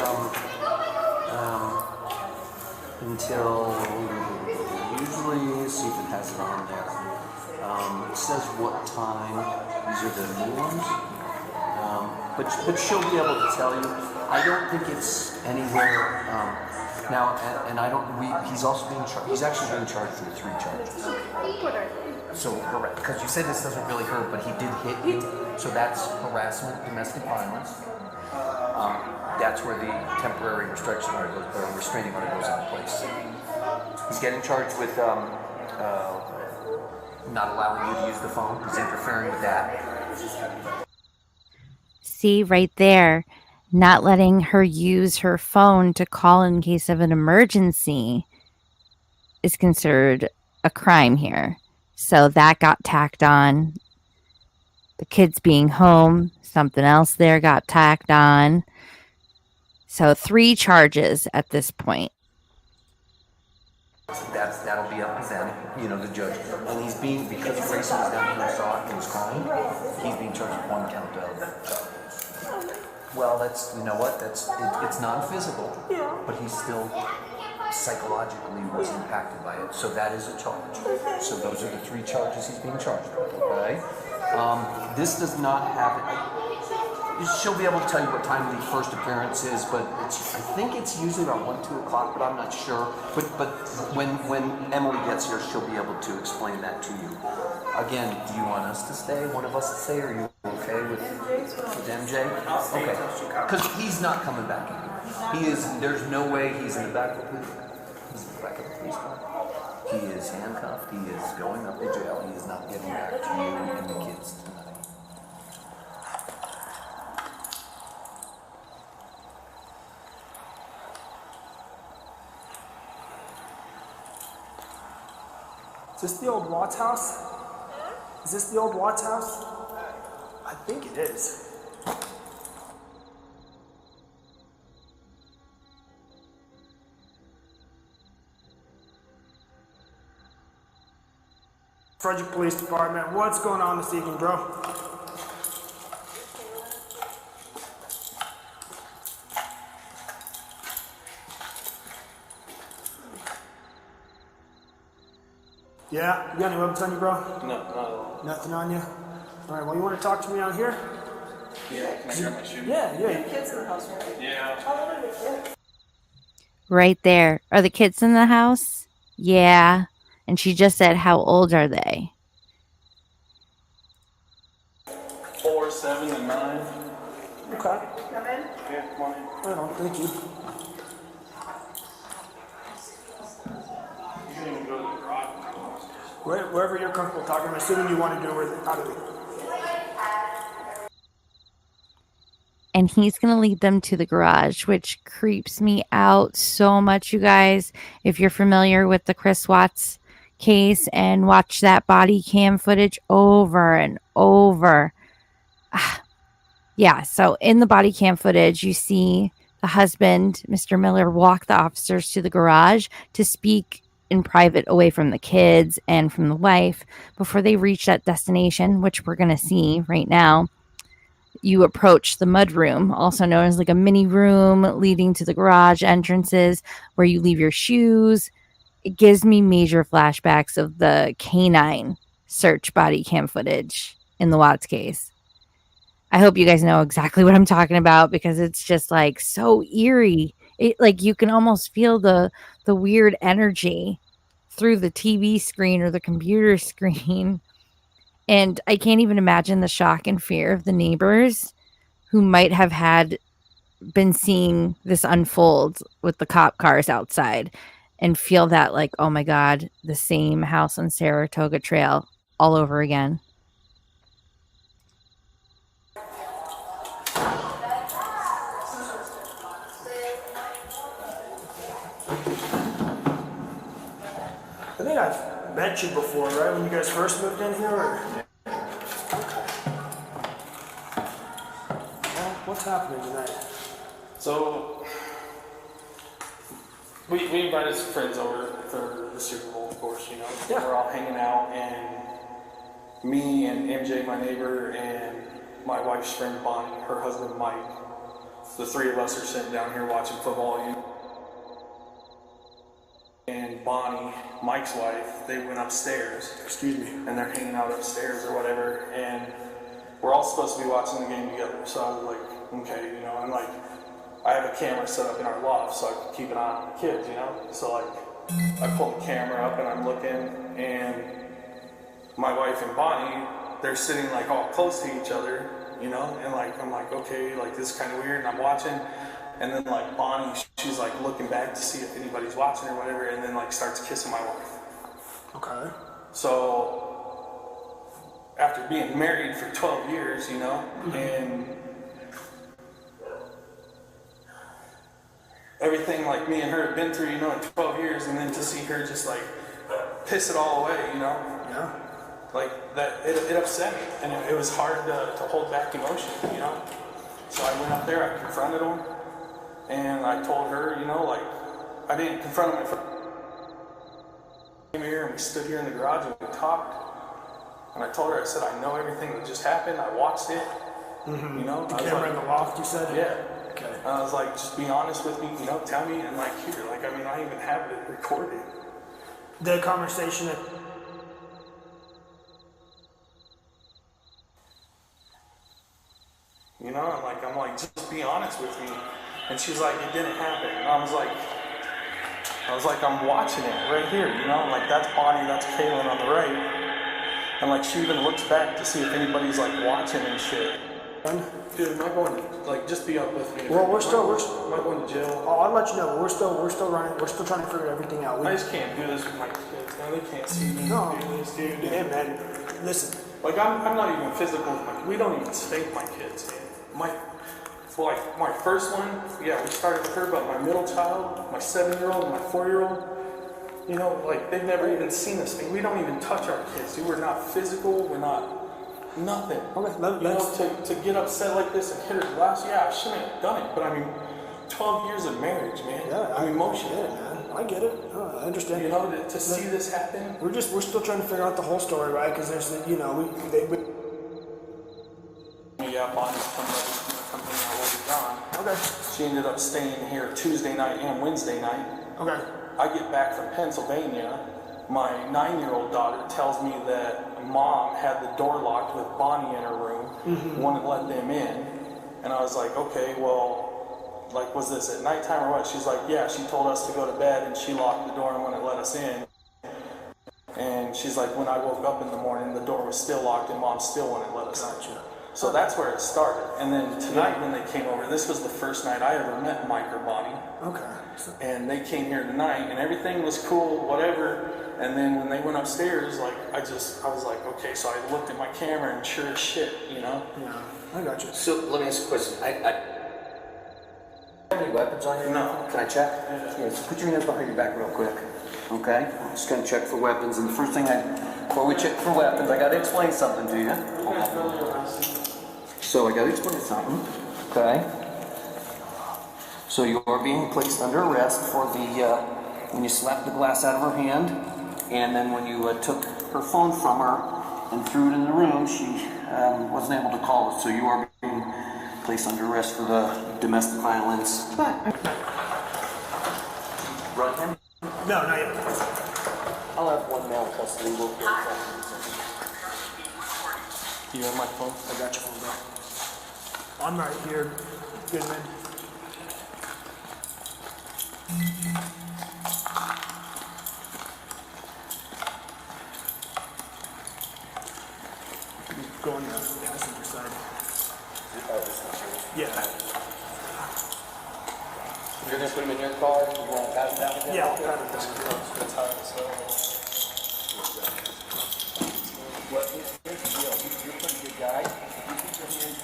until usually see if it has it on there. It says what time. These are the new ones. But she'll be able to tell you. I don't think it's anywhere now, and I don't. He's also being charged. He's actually being charged with 3 charges. What are they? So, because you said this doesn't really hurt, but he did hit you. So that's harassment, domestic violence. That's where the temporary restriction order goes, or restraining order goes into place. He's getting charged with not allowing you to use the phone. He's interfering with that. See right there, not letting her use her phone to call in case of an emergency is considered a crime here. So that got tacked on. The kids being home, something else there got tacked on. So 3 charges at this point. That'll be up to them, the judge. And he's being, because Grayson was down here and saw it and was crying, he's being charged with 1 count of charges. Well, that's, you know what, it's non-physical, but he's still psychologically was impacted by it. So that is a charge. So those are the 3 charges he's being charged with, okay? This does not have it. She'll be able to tell you what time the first appearance is, but I think it's usually around 1, 2 o'clock, but I'm not sure. But when Emily gets here, she'll be able to explain that to you. Again, do you want us to stay? One of us to stay? Are you okay with MJ? Okay, because he's not coming back in here. He is. There's no way he's in the back of the police. He's in the back of the police car. He is handcuffed. He is going up to jail. He is not getting back to you and the kids tonight. Is this the old Watts house? Is this the old Watts house? I think it is. Frederick Police Department, what's going on this evening, bro? Yeah? You got any weapons on you, bro? No, not at all. Nothing on you? Alright, well, you want to talk to me out here? Yeah, can I grab my shoe? Yeah. Kids in the house, right? Yeah. How old are the kids? Right there. Are the kids in the house? Yeah. And she just said, how old are they? 4, 7, and 9. Okay. Come in. Yeah, come on in. Right on. Thank you. You can even go to the garage. Wherever you're comfortable talking, I'm assuming you want to do it out of the. And he's going to lead them to the garage, which creeps me out so much, you guys. If you're familiar with the Chris Watts case and watch that body cam footage over and over. Yeah, so in the body cam footage, you see the husband, Mr. Miller, walk the officers to the garage to speak in private away from the kids and from the wife before they reach that destination, which we're going to see right now. You approach the mud room, also known as like a mini room leading to the garage entrances where you leave your shoes. It gives me major flashbacks of the canine search body cam footage in the Watts case. I hope you guys know exactly what I'm talking about because it's just like so eerie. It like you can almost feel the weird energy through the TV screen or the computer screen. And I can't even imagine the shock and fear of the neighbors who might have been seeing this unfold with the cop cars outside and feel that like, oh my God, the same house on Saratoga Trail all over again. I think I've met you before, right? When you guys first moved in here? Or? Okay. Well, what's happening tonight? So, we invited some friends over for the Super Bowl, of course, you know. Yeah. We're all hanging out, and me and MJ, my neighbor, and my wife's friend Bonnie, her husband Mike, the three of us are sitting down here watching football. And Bonnie, Mike's wife, they went upstairs. Excuse me. And they're hanging out upstairs or whatever. And we're all supposed to be watching the game together. So I was like, okay, you know, and like, I have a camera set up in our loft so I can keep an eye on the kids, you know? So like, I pull the camera up and I'm looking, and my wife and Bonnie, they're sitting like all close to each other, you know? And like, I'm like, okay, like this is kind of weird, and I'm watching. And then like Bonnie, she's like looking back to see if anybody's watching or whatever, and then like starts kissing my wife. Okay. So after being married for 12 years, you know, and everything like me and her have been through, you know, in 12 years, and then to see her just like piss it all away, you know? Yeah. Like that, it upset me, and it was hard to hold back emotion, you know? So I went up there, I confronted him. And I told her, you know, like, I didn't confront him in front. We came here and we stood here in the garage and we talked. And I told her, I said, I know everything that just happened. I watched it. You know, The camera in the loft, you said? Yeah. Okay. And I was like, just be honest with me, you know, tell me. And like, here, like, I mean, I even have it recorded. The conversation that. You know, I'm like, just be honest with me. And she's like, it didn't happen. And I was like, I'm watching it right here, you know? Like, that's Bonnie, that's Kaylin on the right. And like, she even looks back to see if anybody's like watching and shit. Dude, am I going to, like, just be up with me? Well, we're Am I going to jail? Oh, I'll let you know. We're still running. We're still trying to figure everything out. I just can't do this with my kids, man. They can't see me No. do this, dude. Hey, man. Listen. Like, I'm not even physical with my, we don't even spank my kids, man. My first one, yeah, we started with her, but my middle child, my 7-year-old, and my 4-year-old, you know, like, they've never even seen us. We don't even touch our kids, dude. We're not physical, we're not, nothing. Okay, to get upset like this and hit her glass, yeah, I shouldn't have done it, but I mean, 12 years of marriage, man. Yeah, I'm emotional. I get it, man. I get it. I understand. You know, to see this happen. We're still trying to figure out the whole story, right? Because there's, you know, Yeah, Bonnie's coming in while we're gone. Okay. She ended up staying here Tuesday night and Wednesday night. Okay. I get back from Pennsylvania, my 9-year-old daughter tells me that mom had the door locked with Bonnie in her room, wouldn't let them in. And I was like, okay, well, like, was this at nighttime or what? She's like, yeah, she told us to go to bed and she locked the door and wouldn't let us in. And she's like, when I woke up in the morning, the door was still locked and mom still wouldn't let us in. So that's where it started. And then tonight when they came over, this was the first night I ever met Mike or Bonnie. Okay. And they came here tonight and everything was cool, whatever. And then when they went upstairs, like, I was like, okay, so I looked at my camera and sure as shit, you know? Yeah, I got you. So let me ask you a question. Have any weapons on you? No. Can I check? Yeah. So put your hands behind your back real quick. Okay? I'm just gonna check for weapons. And the first thing before we check for weapons, I gotta explain something to you. So I gotta explain something. Okay? So you are being placed under arrest for the when you slapped the glass out of her hand, and then when you took her phone from her and threw it in the room, she wasn't able to call it. So you are being placed under arrest for the domestic violence. Run him? No, not yet. I'll have one male custody. We'll get You have my phone? I got your phone, bro. I'm right here, Goodman. Go on the passenger side. Yeah. You're gonna put him in your car? You want to pat him down again? Yeah, I'll pat him down. What? Here's the deal. You're a pretty good guy. You keep your hand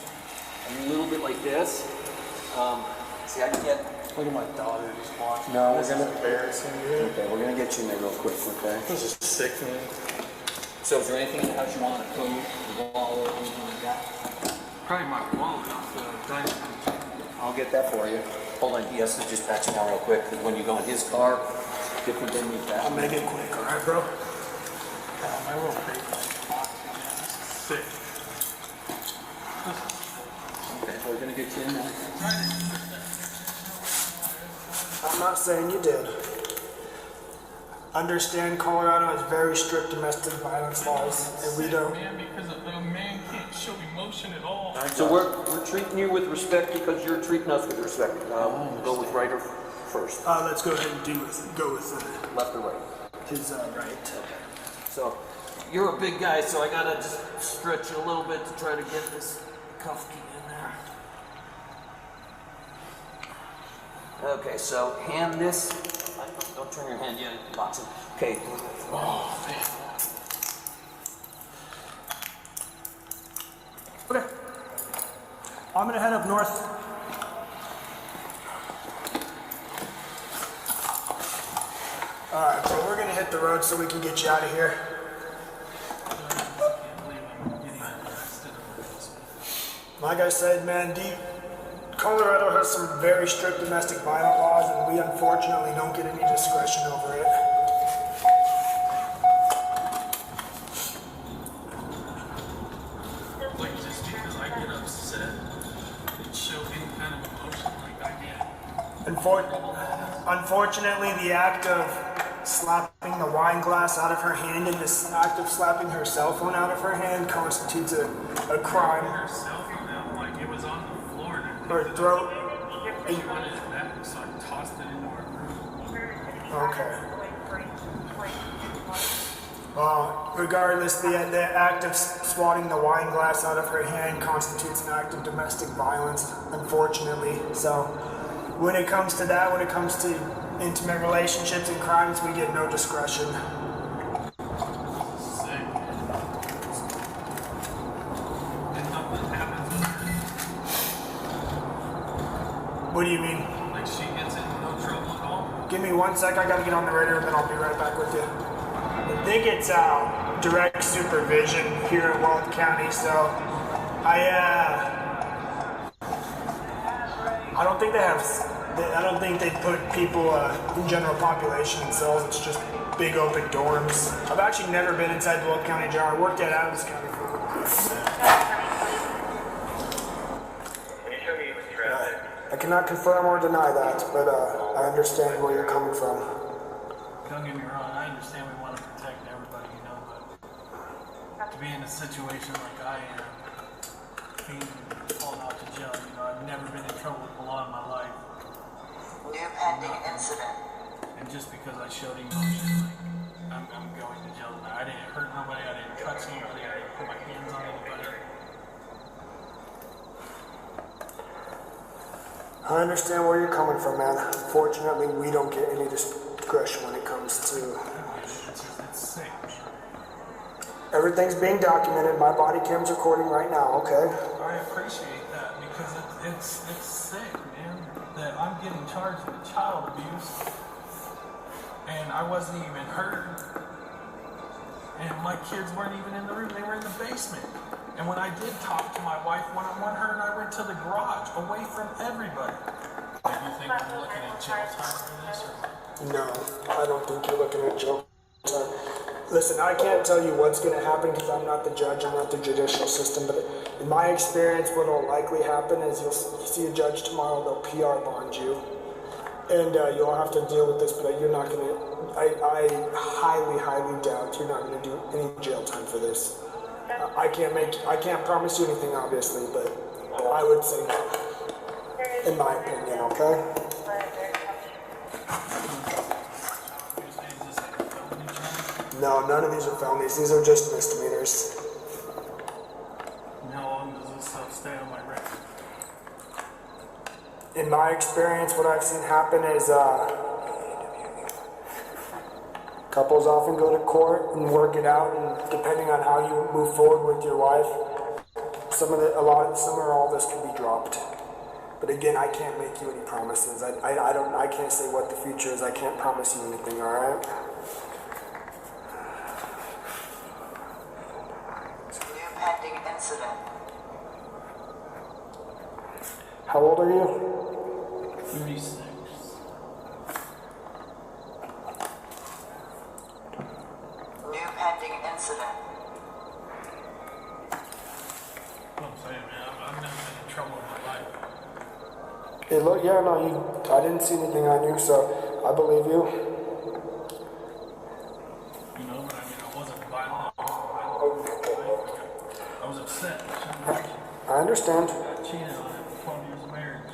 a little bit like this. See, I can get. Look at my daughter just watching. No, this is embarrassing, dude. Okay, we're gonna get you in there real quick, okay? This is sickening. So, is there anything in the house you want? A coat, a wallet, anything like that? Probably my wallet off the dining room. I'll get that for you. Hold on, he has to just patch you down real quick, because when you go in his car, different than me. I'll make it quick, alright, bro? My little baby. Sick. Okay, we're gonna get you in there. I'm not saying you did. Understand Colorado has very strict domestic violence laws, and we don't. Man, because a man can't show emotion at all. So we're treating you with respect because you're treating us with respect. Go with right or first. Let's go ahead and go with Left or right? his right. So you're a big guy, so I gotta just stretch you a little bit to try to get this cuff key in there. Okay, so hand this. Don't turn your hand yet, boxing. Okay. Oh, man. Okay. I'm gonna head up north. Alright, so we're gonna hit the road so we can get you out of here. Like I said, man, Colorado has some very strict domestic violence laws, and we unfortunately don't get any discretion over it. Like, just because I get upset and show any kind of emotion like I get. Unfortunately, the act of slapping the wine glass out of her hand and the act of slapping her cell phone out of her hand constitutes a crime. Her cell phone out, like it was on the floor. Her throat. She wanted it back, so I tossed it into her room. Okay. Regardless, the act of swatting the wine glass out of her hand constitutes an act of domestic violence, unfortunately. So, when it comes to that, when it comes to intimate relationships and crimes, we get no discretion. Sick. And nothing happens with her. What do you mean? Like she gets in no trouble at all. Give me 1 sec, I gotta get on the radio and then I'll be right back with you. I think it's direct supervision here in Weld County, so I don't think I don't think they put people in general population in cells. It's just big open dorms. I've actually never been inside the Weld County Jail. I worked at Adams County for a while. I cannot confirm or deny that, but I understand where you're coming from. Don't get me wrong, I understand we want to protect to be in a situation like I am, being called out to jail. You know, I've never been in trouble with the law in my life. New pending incident. And just because I showed emotion, like, I'm going to jail now. I didn't hurt nobody, I didn't touch anybody, I didn't put my hands on anybody. I understand where you're coming from, man. Fortunately, we don't get any discretion when it comes to... It's sick, man. Everything's being documented. My body cam's recording right now, okay? I appreciate that because it's sick, man, that I'm getting charged with child abuse and I wasn't even hurt. And my kids weren't even in the room, they were in the basement. And when I did talk to my wife one-on-one, her and I went to the garage, away from everybody. Do you think I'm looking at jail time for this or what? No, I don't think you're looking at jail time. Listen, I can't tell you what's going to happen because I'm not the judge, I'm not the judicial system, but in my experience, what will likely happen is you'll see a judge tomorrow, they'll PR bond you, and you'll have to deal with this, but you're not going to, I highly doubt you're not going to do any jail time for this. I can't promise you anything, obviously, but I would say no, in my opinion, okay? No, none of these are felonies. These are just misdemeanors. And how long does this stuff stay on my record? In my experience, what I've seen happen is couples often go to court and work it out, and depending on how you move forward with your wife, some or all this can be dropped. But again, I can't make you any promises. I can't say what the future is. I can't promise you anything, all right? Pending incident. How old are you? 36. New pending incident. I'm saying, man, I've never been in trouble in my life. Hey, look, yeah, no, I didn't see anything on you, so I believe you. You know, but I mean, I wasn't violent. I was upset. I understand. I got cheated on after 12 years of marriage.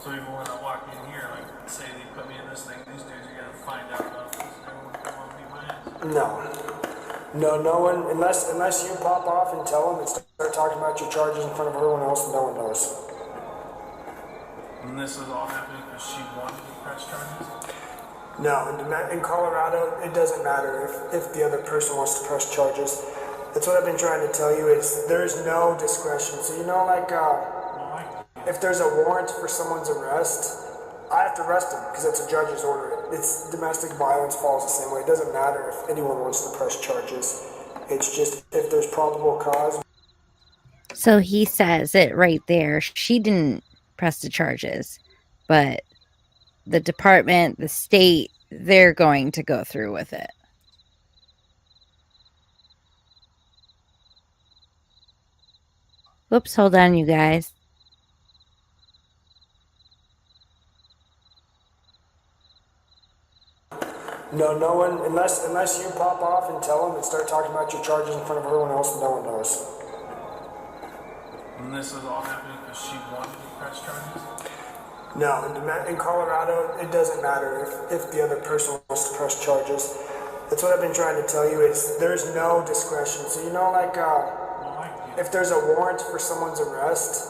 So even when I walk in here, like, say they put me in this thing, these dudes are gonna find out about this. Everyone come on me my ass. No one, unless you pop off and tell them and start talking about your charges in front of everyone else, no one knows. And this is all happening because she wanted to press charges? No, in Colorado, it doesn't matter if the other person wants to press charges. That's what I've been trying to tell you is there's no discretion. So you know, like, if there's a warrant for someone's arrest, I have to arrest him because it's a judge's order. It's domestic violence falls the same way. It doesn't matter if anyone wants to press charges. It's just if there's probable cause. So he says it right there. She didn't press the charges, but the department, the state, they're going to go through with it. Whoops, hold on, you guys. No one, unless you pop off and tell them and start talking about your charges in front of everyone else, no one knows. And this is all happening because she wanted to press charges? No, in Colorado, it doesn't matter if the other person wants to press charges. That's what I've been trying to tell you is there's no discretion. So you know, like, if there's a warrant for someone's arrest,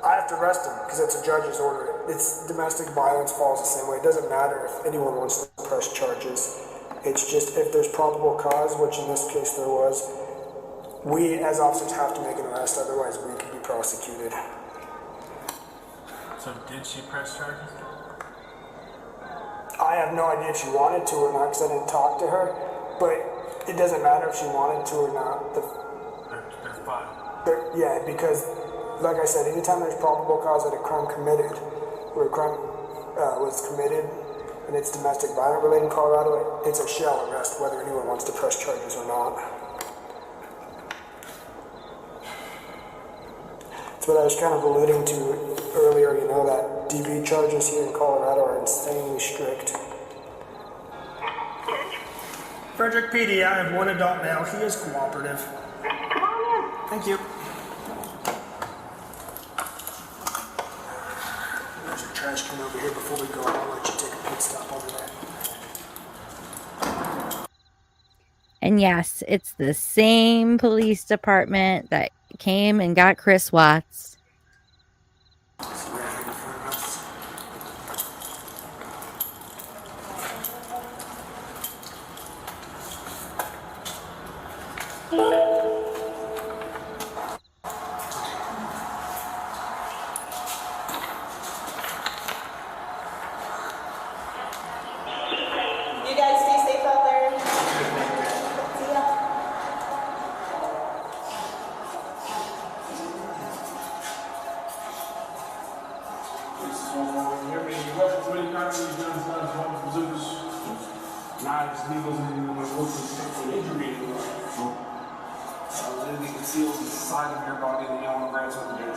I have to arrest him because it's a judge's order. It's domestic violence falls the same way. It doesn't matter if anyone wants to press charges. It's just if there's probable cause, which in this case there was, we as officers have to make an arrest, otherwise we could be prosecuted. So did she press charges? I have no idea if she wanted to or not because I didn't talk to her, but it doesn't matter if she wanted to or not. They're fine. Yeah, because like I said, anytime there's probable cause that a crime committed, where a crime was committed and it's domestic violence related in Colorado, it's a shell arrest whether anyone wants to press charges or not. That's what I was kind of alluding to earlier, you know, that DV charges here in Colorado are insanely strict. Frederick PD, I have one adult male. He is cooperative. Come on in. Thank you. There's a trash can over here before we go. I'll let you take a pit stop over there. And yes, it's the same police department that came and got Chris Watts. You guys stay safe out there. See ya. Knives, needles, and injury. Literally conceals the side of your body that you don't want to grab something to do.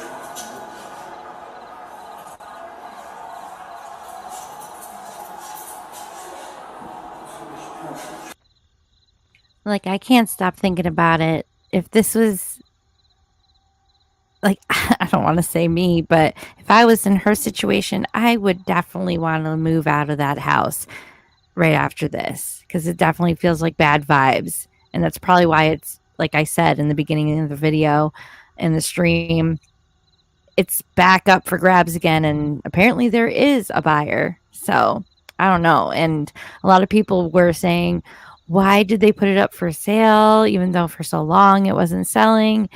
Like, I can't stop thinking about it. If this was, like, I don't want to say me, but if I was in her situation, I would definitely want to move out of that house right after this, because it definitely feels like bad vibes. And that's probably why it's, like I said in the beginning of the video and the stream, it's back up for grabs again. And apparently there is a buyer. So I don't know. And a lot of people were saying, why did they put it up for sale, even though for so long it wasn't selling?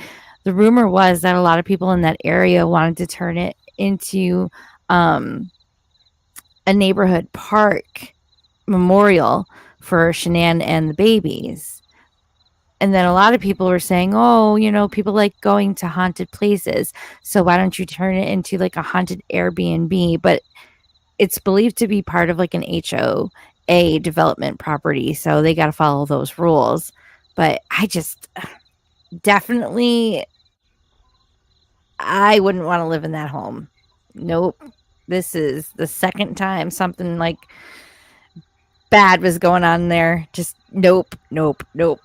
The rumor was that a lot of people in that area wanted to turn it into a neighborhood park memorial for Shanann and the babies. And then a lot of people were saying, oh, you know, people like going to haunted places, so why don't you turn it into like a haunted Airbnb? But it's believed to be part of like an HOA development property, so they got to follow those rules. But I just definitely, I wouldn't want to live in that home. Nope. This is the second time something like bad was going on there. Just nope, nope, nope.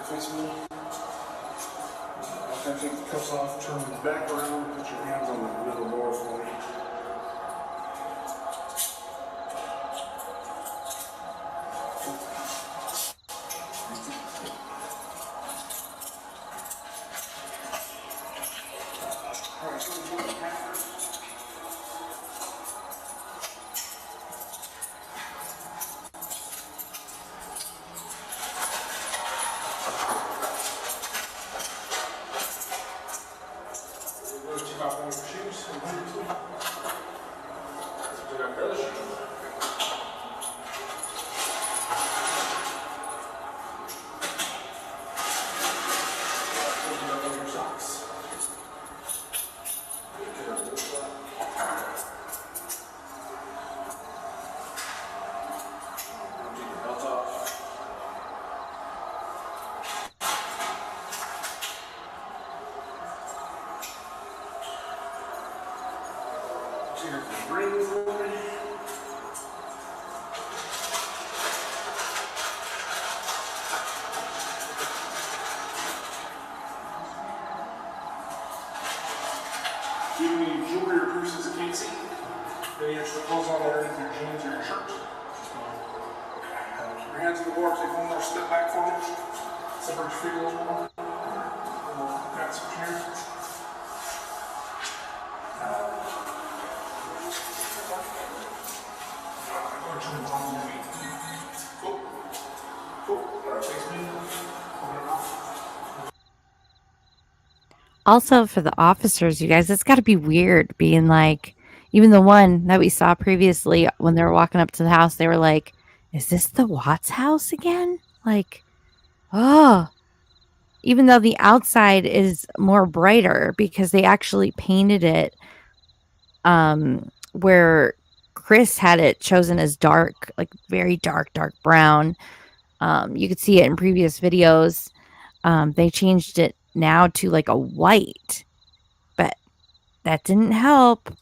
Face me. After I take the cuffs off, turn them back around, put your hands on the middle door for me. Do you have any jewelry or purses I can't see? Any extra clothes on underneath your jeans or your shirt? Keep your hands on the board, take one more step back for me. Separate your feet a little more. Got some here. Cool. Cool. All right, face me. Open it up. Also, for the officers, you guys, it's got to be weird being like, even the one that we saw previously when they were walking up to the house, they were like, is this the Watts house again? Like, oh, even though the outside is more brighter because they actually painted it where Chris had it chosen as dark, like very dark brown. You could see it in previous videos. They changed it now to like a white, but that didn't help.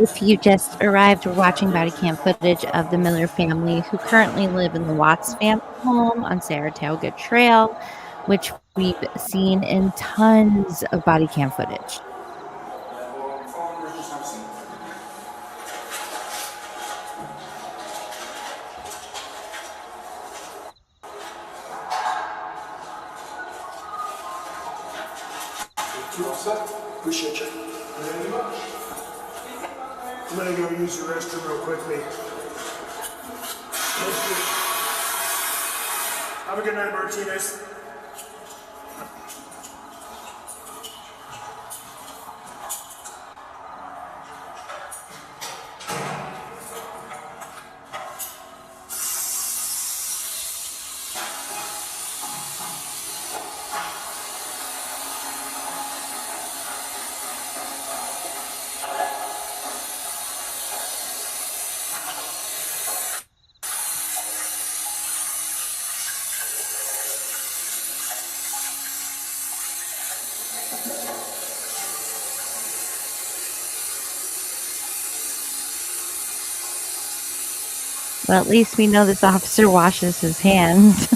If you just arrived, we're watching body cam footage of the Miller family who currently live in the Watts family home on Saratoga Trail, which we've seen in tons of body cam footage. Appreciate you. I'm gonna go use the restroom real quickly. Have a good night, Martinez. Well, at least we know this officer washes his hands.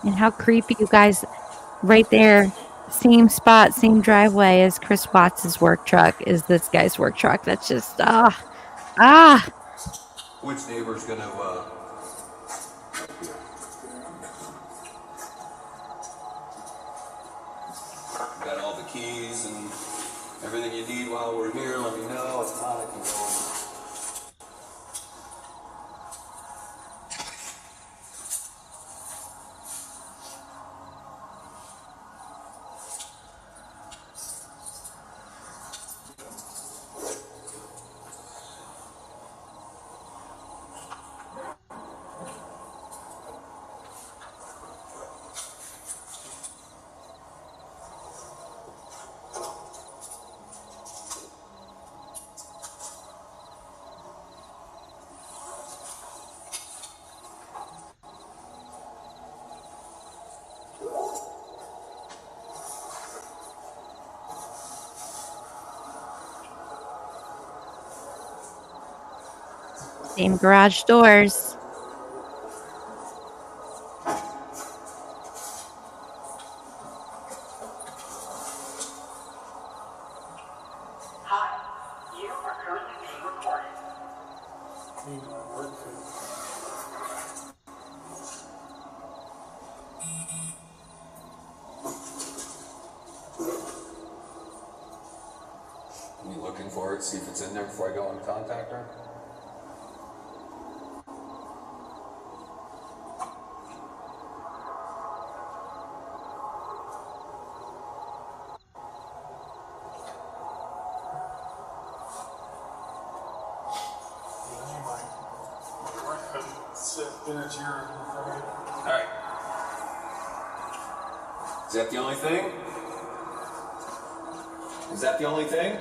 And how creepy, you guys, right there, same spot, same driveway as Chris Watts' work truck is this guy's work truck. That's just, Which neighbor's gonna, keys and everything you need while we're here. Let me know. If not, I can go. Same garage doors. Hi, you are currently being recorded. You looking for it? See if it's in there before I go and contact her? Alright. Is that the only thing? Is that the only thing?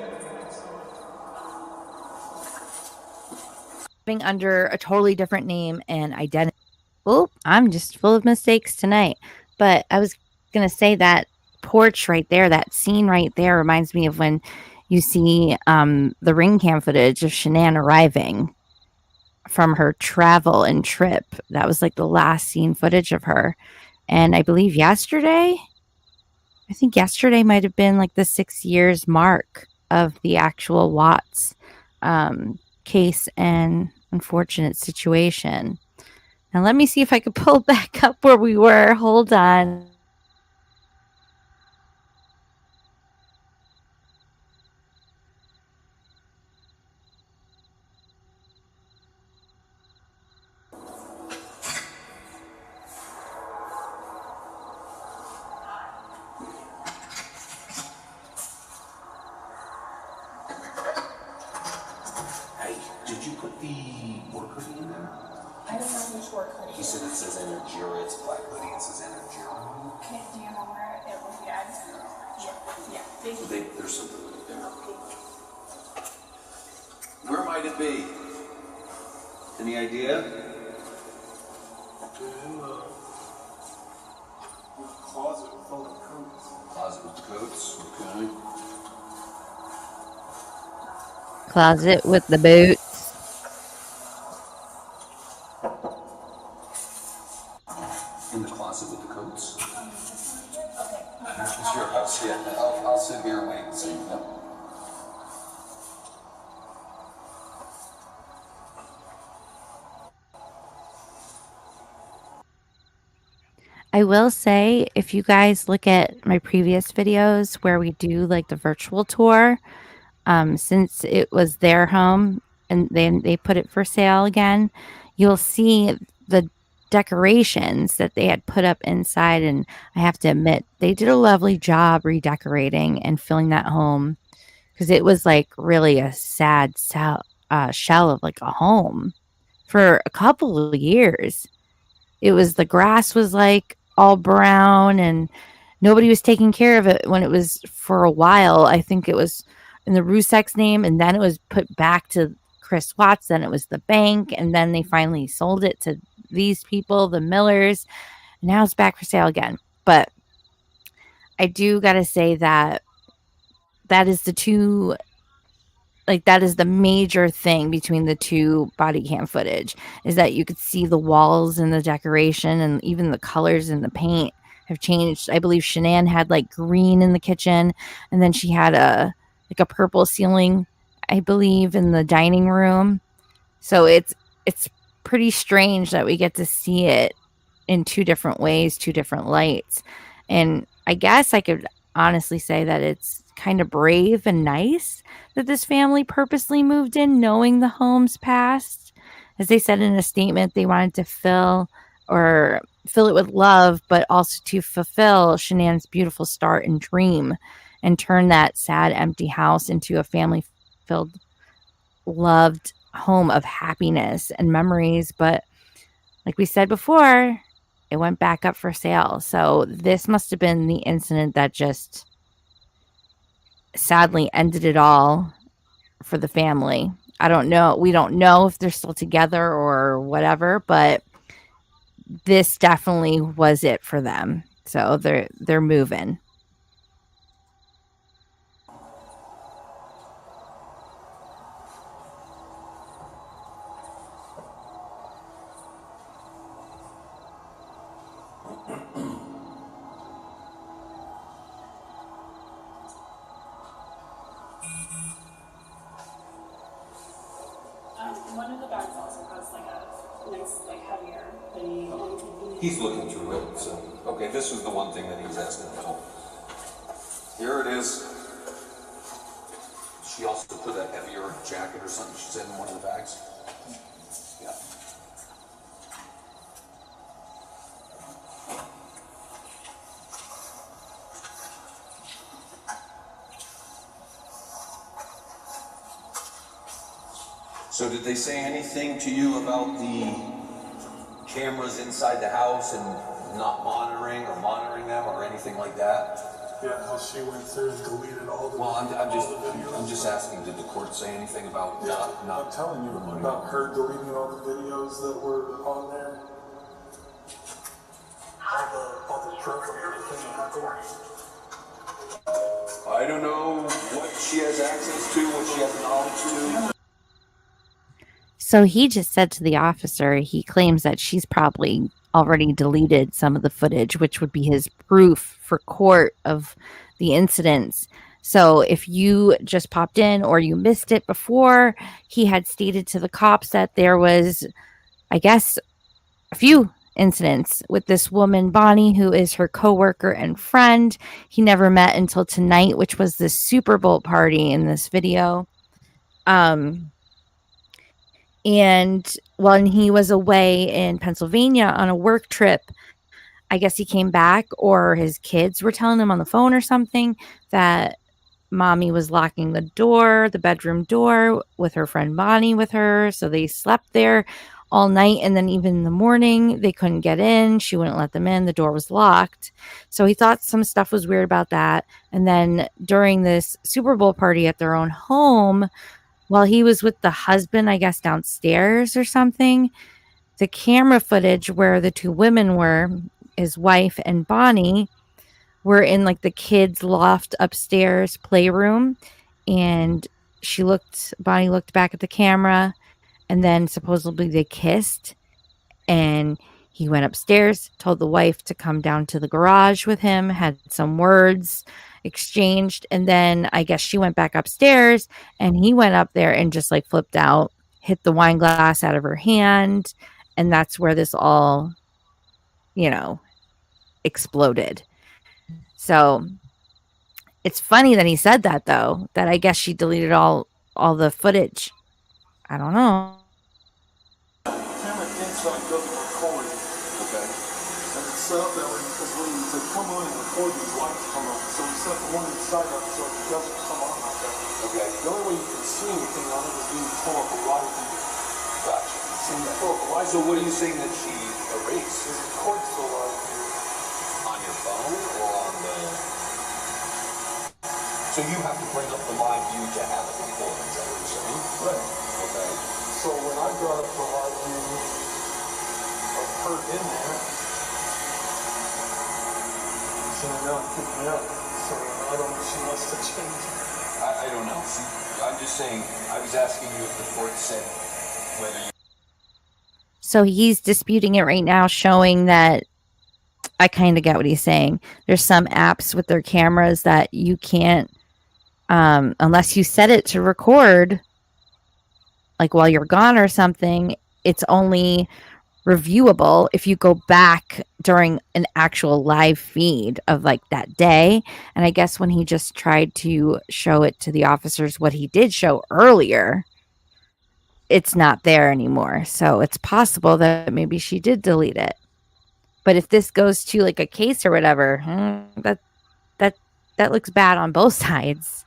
Under a totally different name and identity. Oh, I'm just full of mistakes tonight. But I was going to say that porch right there, that scene right there reminds me of when you see the ring cam footage of Shanann arriving from her travel and trip. That was like the last scene footage of her. And I believe yesterday might have been like the 6 years mark of the actual Watts case and unfortunate situation. Now let me see if I could pull back up where we were. Hold on. Hey, did you put the work hoodie in there? I don't know which work hoodie. He said it says energy, or it's black hoodie, it says energy. Okay, do you know where it will be at? Yeah. There's something right there. Where might it be? Any idea? Closet with all the coats. Closet with coats, okay. Closet with the boots. In the closet with the coats? It's your house, yeah. I'll sit here and wait and see. Yep. I will say, if you guys look at my previous videos where we do like the virtual tour, since it was their home and then they put it for sale again, you'll see the decorations that they had put up inside. And I have to admit, they did a lovely job redecorating and filling that home, because it was like really a sad shell of like a home for a couple of years. It was, the grass was like all brown and nobody was taking care of it when it was for a while. I think it was in the Russek's name, and then it was put back to Chris Watts, then it was the bank, and then they finally sold it to these people, the Millers, and now it's back for sale again. But I do got to say that that is the two, like that is the major thing between the two body cam footage, is that you could see the walls and the decoration and even the colors and the paint have changed. I believe Shanann had like green in the kitchen, and then she had a purple ceiling, I believe, in the dining room. So it's pretty strange that we get to see it in two different ways, two different lights. And I guess I could honestly say that it's kind of brave and nice that this family purposely moved in knowing the home's past. As they said in a statement, they wanted to fill it with love, but also to fulfill Shanann's beautiful start and dream and turn that sad, empty house into a family-filled, loved home of happiness and memories. But like we said before, it went back up for sale. So this must have been the incident that just sadly ended it all for the family. I don't know. We don't know if they're still together or whatever, but this definitely was it for them. So they're moving. One of the bags also has like a nice, like heavier hoodie. He's looking through it, so, okay, this was the one thing that he was asking about. Here it is. She also put a heavier jacket or something, she said, in one of the bags. Yeah. So did they say anything to you about the cameras inside the house and not monitoring them or anything like that? Yeah, how she went through and deleted all the. Well, I'm just asking. Did the court say anything about not? I'm telling you about her deleting all the videos that were on there. All the drugs and everything that happened. I don't know what she has access to, what she has knowledge to. So he just said to the officer, he claims that she's probably already deleted some of the footage, which would be his proof for court of the incidents. So if you just popped in or you missed it before, he had stated to the cops that there was, I guess, a few incidents with this woman, Bonnie, who is her coworker and friend. He never met until tonight, which was the Super Bowl party in this video. And when he was away in Pennsylvania on a work trip, I guess he came back, or his kids were telling him on the phone or something that mommy was locking the bedroom door with her friend Bonnie with her. So they slept there all night. And then even in the morning, they couldn't get in. She wouldn't let them in. The door was locked. So he thought some stuff was weird about that. And then during this Super Bowl party at their own home, while he was with the husband, I guess downstairs or something, the camera footage where the two women were, his wife and Bonnie, were in like the kids' loft upstairs playroom. And Bonnie looked back at the camera, and then supposedly they kissed. And he went upstairs, told the wife to come down to the garage with him, had some words exchanged, and then I guess she went back upstairs and he went up there and just like flipped out, hit the wine glass out of her hand, and that's where this all, exploded. So it's funny that he said that, though, that I guess she deleted all the footage. I don't know. Camera inside doesn't record. Okay. And it's set up that way because when to come on and record, these lights come on. So we set the one inside up so it doesn't come on like that. Okay. The only way you can see anything on it is when you pull up a light. Gotcha. So you pull up a light. So what are you saying that she erased? There's a cord still on here. On your phone or on the... So you have to bring up the live view to have it recorded, is that what you're saying? Right. Okay. So when I brought up the live view of her in there, she went out and picked me up. So I don't know if she must have changed it. I don't know. See, I'm just saying, I was asking you if the court said whether you... So he's disputing it right now, showing that I kind of get what he's saying. There's some apps with their cameras that you can't, unless you set it to record, like while you're gone or something, it's only reviewable if you go back during an actual live feed of like that day. And I guess when he just tried to show it to the officers, what he did show earlier, it's not there anymore. So it's possible that maybe she did delete it. But if this goes to like a case or whatever, that looks bad on both sides.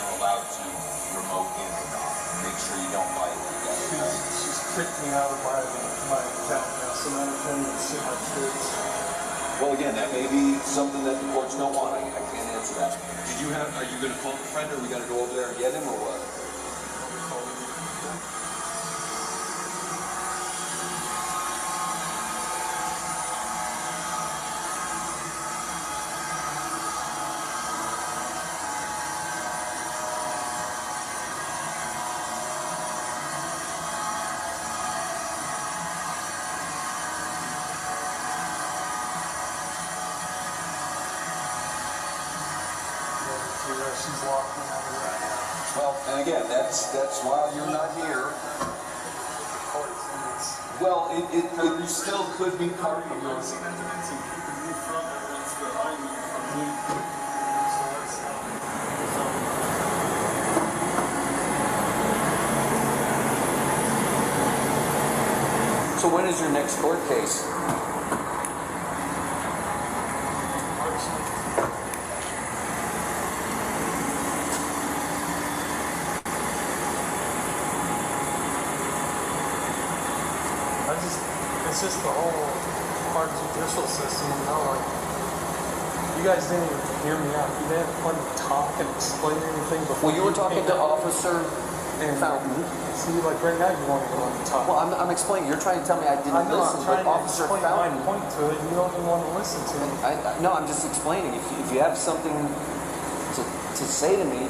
Allowed to remote in or not. Make sure you don't violate that. She's kicked me out of my account now, so now I can't even see my kids. Well, again, that may be something that the courts don't want. I can't answer that. Are you going to call the friend, or are we going to go over there and get him, or what? She's locked me out of right now. Well, and again, that's why you're not here. Well, it still could be part of your. So when is your next court case? It's just the whole our judicial system, you know, like, you guys didn't even hear me out. You didn't let me talk and explain anything before. Well, you were talking to Officer Fountain. See, like right now you won't even let me talk. Well, I'm explaining. You're trying to tell me I didn't listen, but Officer Fountain. My point to it, you don't even want to listen to me. No, I'm just explaining. If you have something to say to me,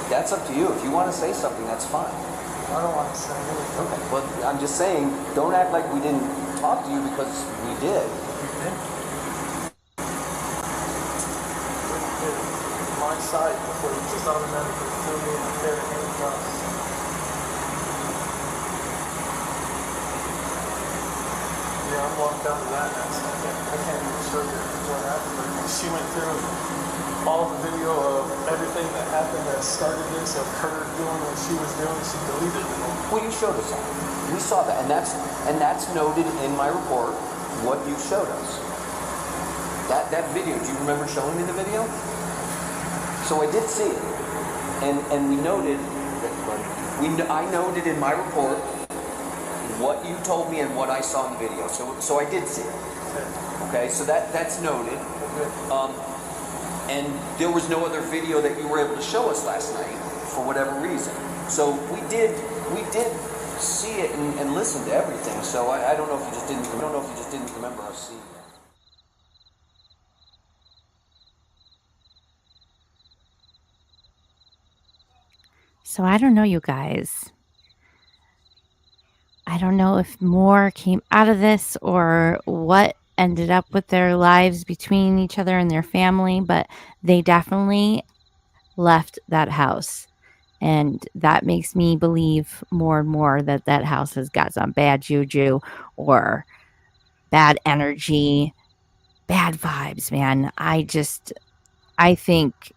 that's up to you. If you want to say something, that's fine. I don't want to say anything. Okay, well, I'm just saying, don't act like we didn't talk to you, because we did. My side before you just automatically threw me in a pair of handcuffs. Yeah, I'm locked out of that now, so I can't even show you what happened. She went through all the video of everything that happened that started this, of her doing what she was doing. She deleted it all. Well, you showed us that. We saw that, and that's noted in my report. What you showed us. That video. Do you remember showing me the video? So I did see it, and we noted. I noted in my report what you told me and what I saw in the video. So I did see it. Okay, so that's noted. And there was no other video that you were able to show us last night for whatever reason. So we did see it and listen to everything. So I don't know if you just didn't. I don't know if you just didn't remember us seeing it. So I don't know, you guys. I don't know if more came out of this or what ended up with their lives between each other and their family, but they definitely left that house. And that makes me believe more and more that that house has got some bad juju or bad energy, bad vibes, man. I think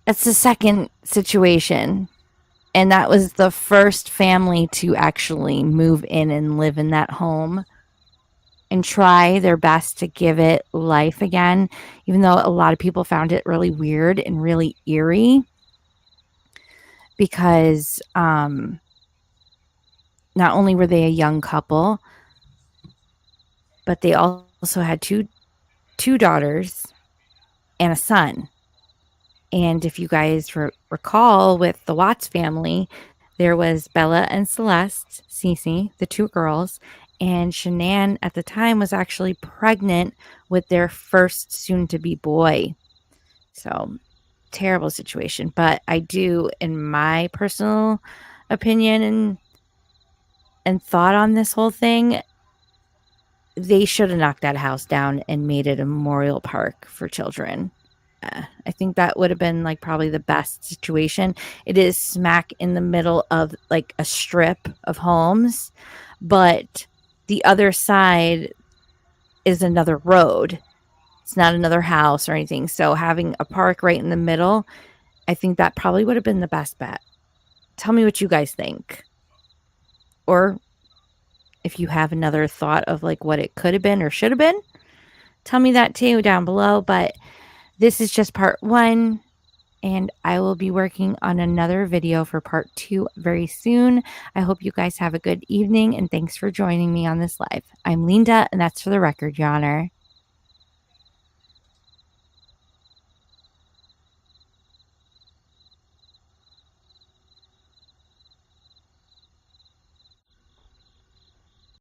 it's the second situation. And that was the first family to actually move in and live in that home and try their best to give it life again, even though a lot of people found it really weird and really eerie because not only were they a young couple, but they also had two daughters and a son. And if you guys recall with the Watts family, there was Bella and Celeste, Cece, the two girls, and Shanann at the time was actually pregnant with their first soon-to-be boy. So, terrible situation. But I do, in my personal opinion and thought on this whole thing, they should have knocked that house down and made it a memorial park for children. I think that would have been like probably the best situation. It is smack in the middle of like a strip of homes, but the other side is another road. It's not another house or anything. So having a park right in the middle, I think that probably would have been the best bet. Tell me what you guys think. Or if you have another thought of like what it could have been or should have been, tell me that too down below. But this is just part 1, and I will be working on another video for part 2 very soon. I hope you guys have a good evening, and thanks for joining me on this live. I'm Leenda, and that's for the record, Your Honor.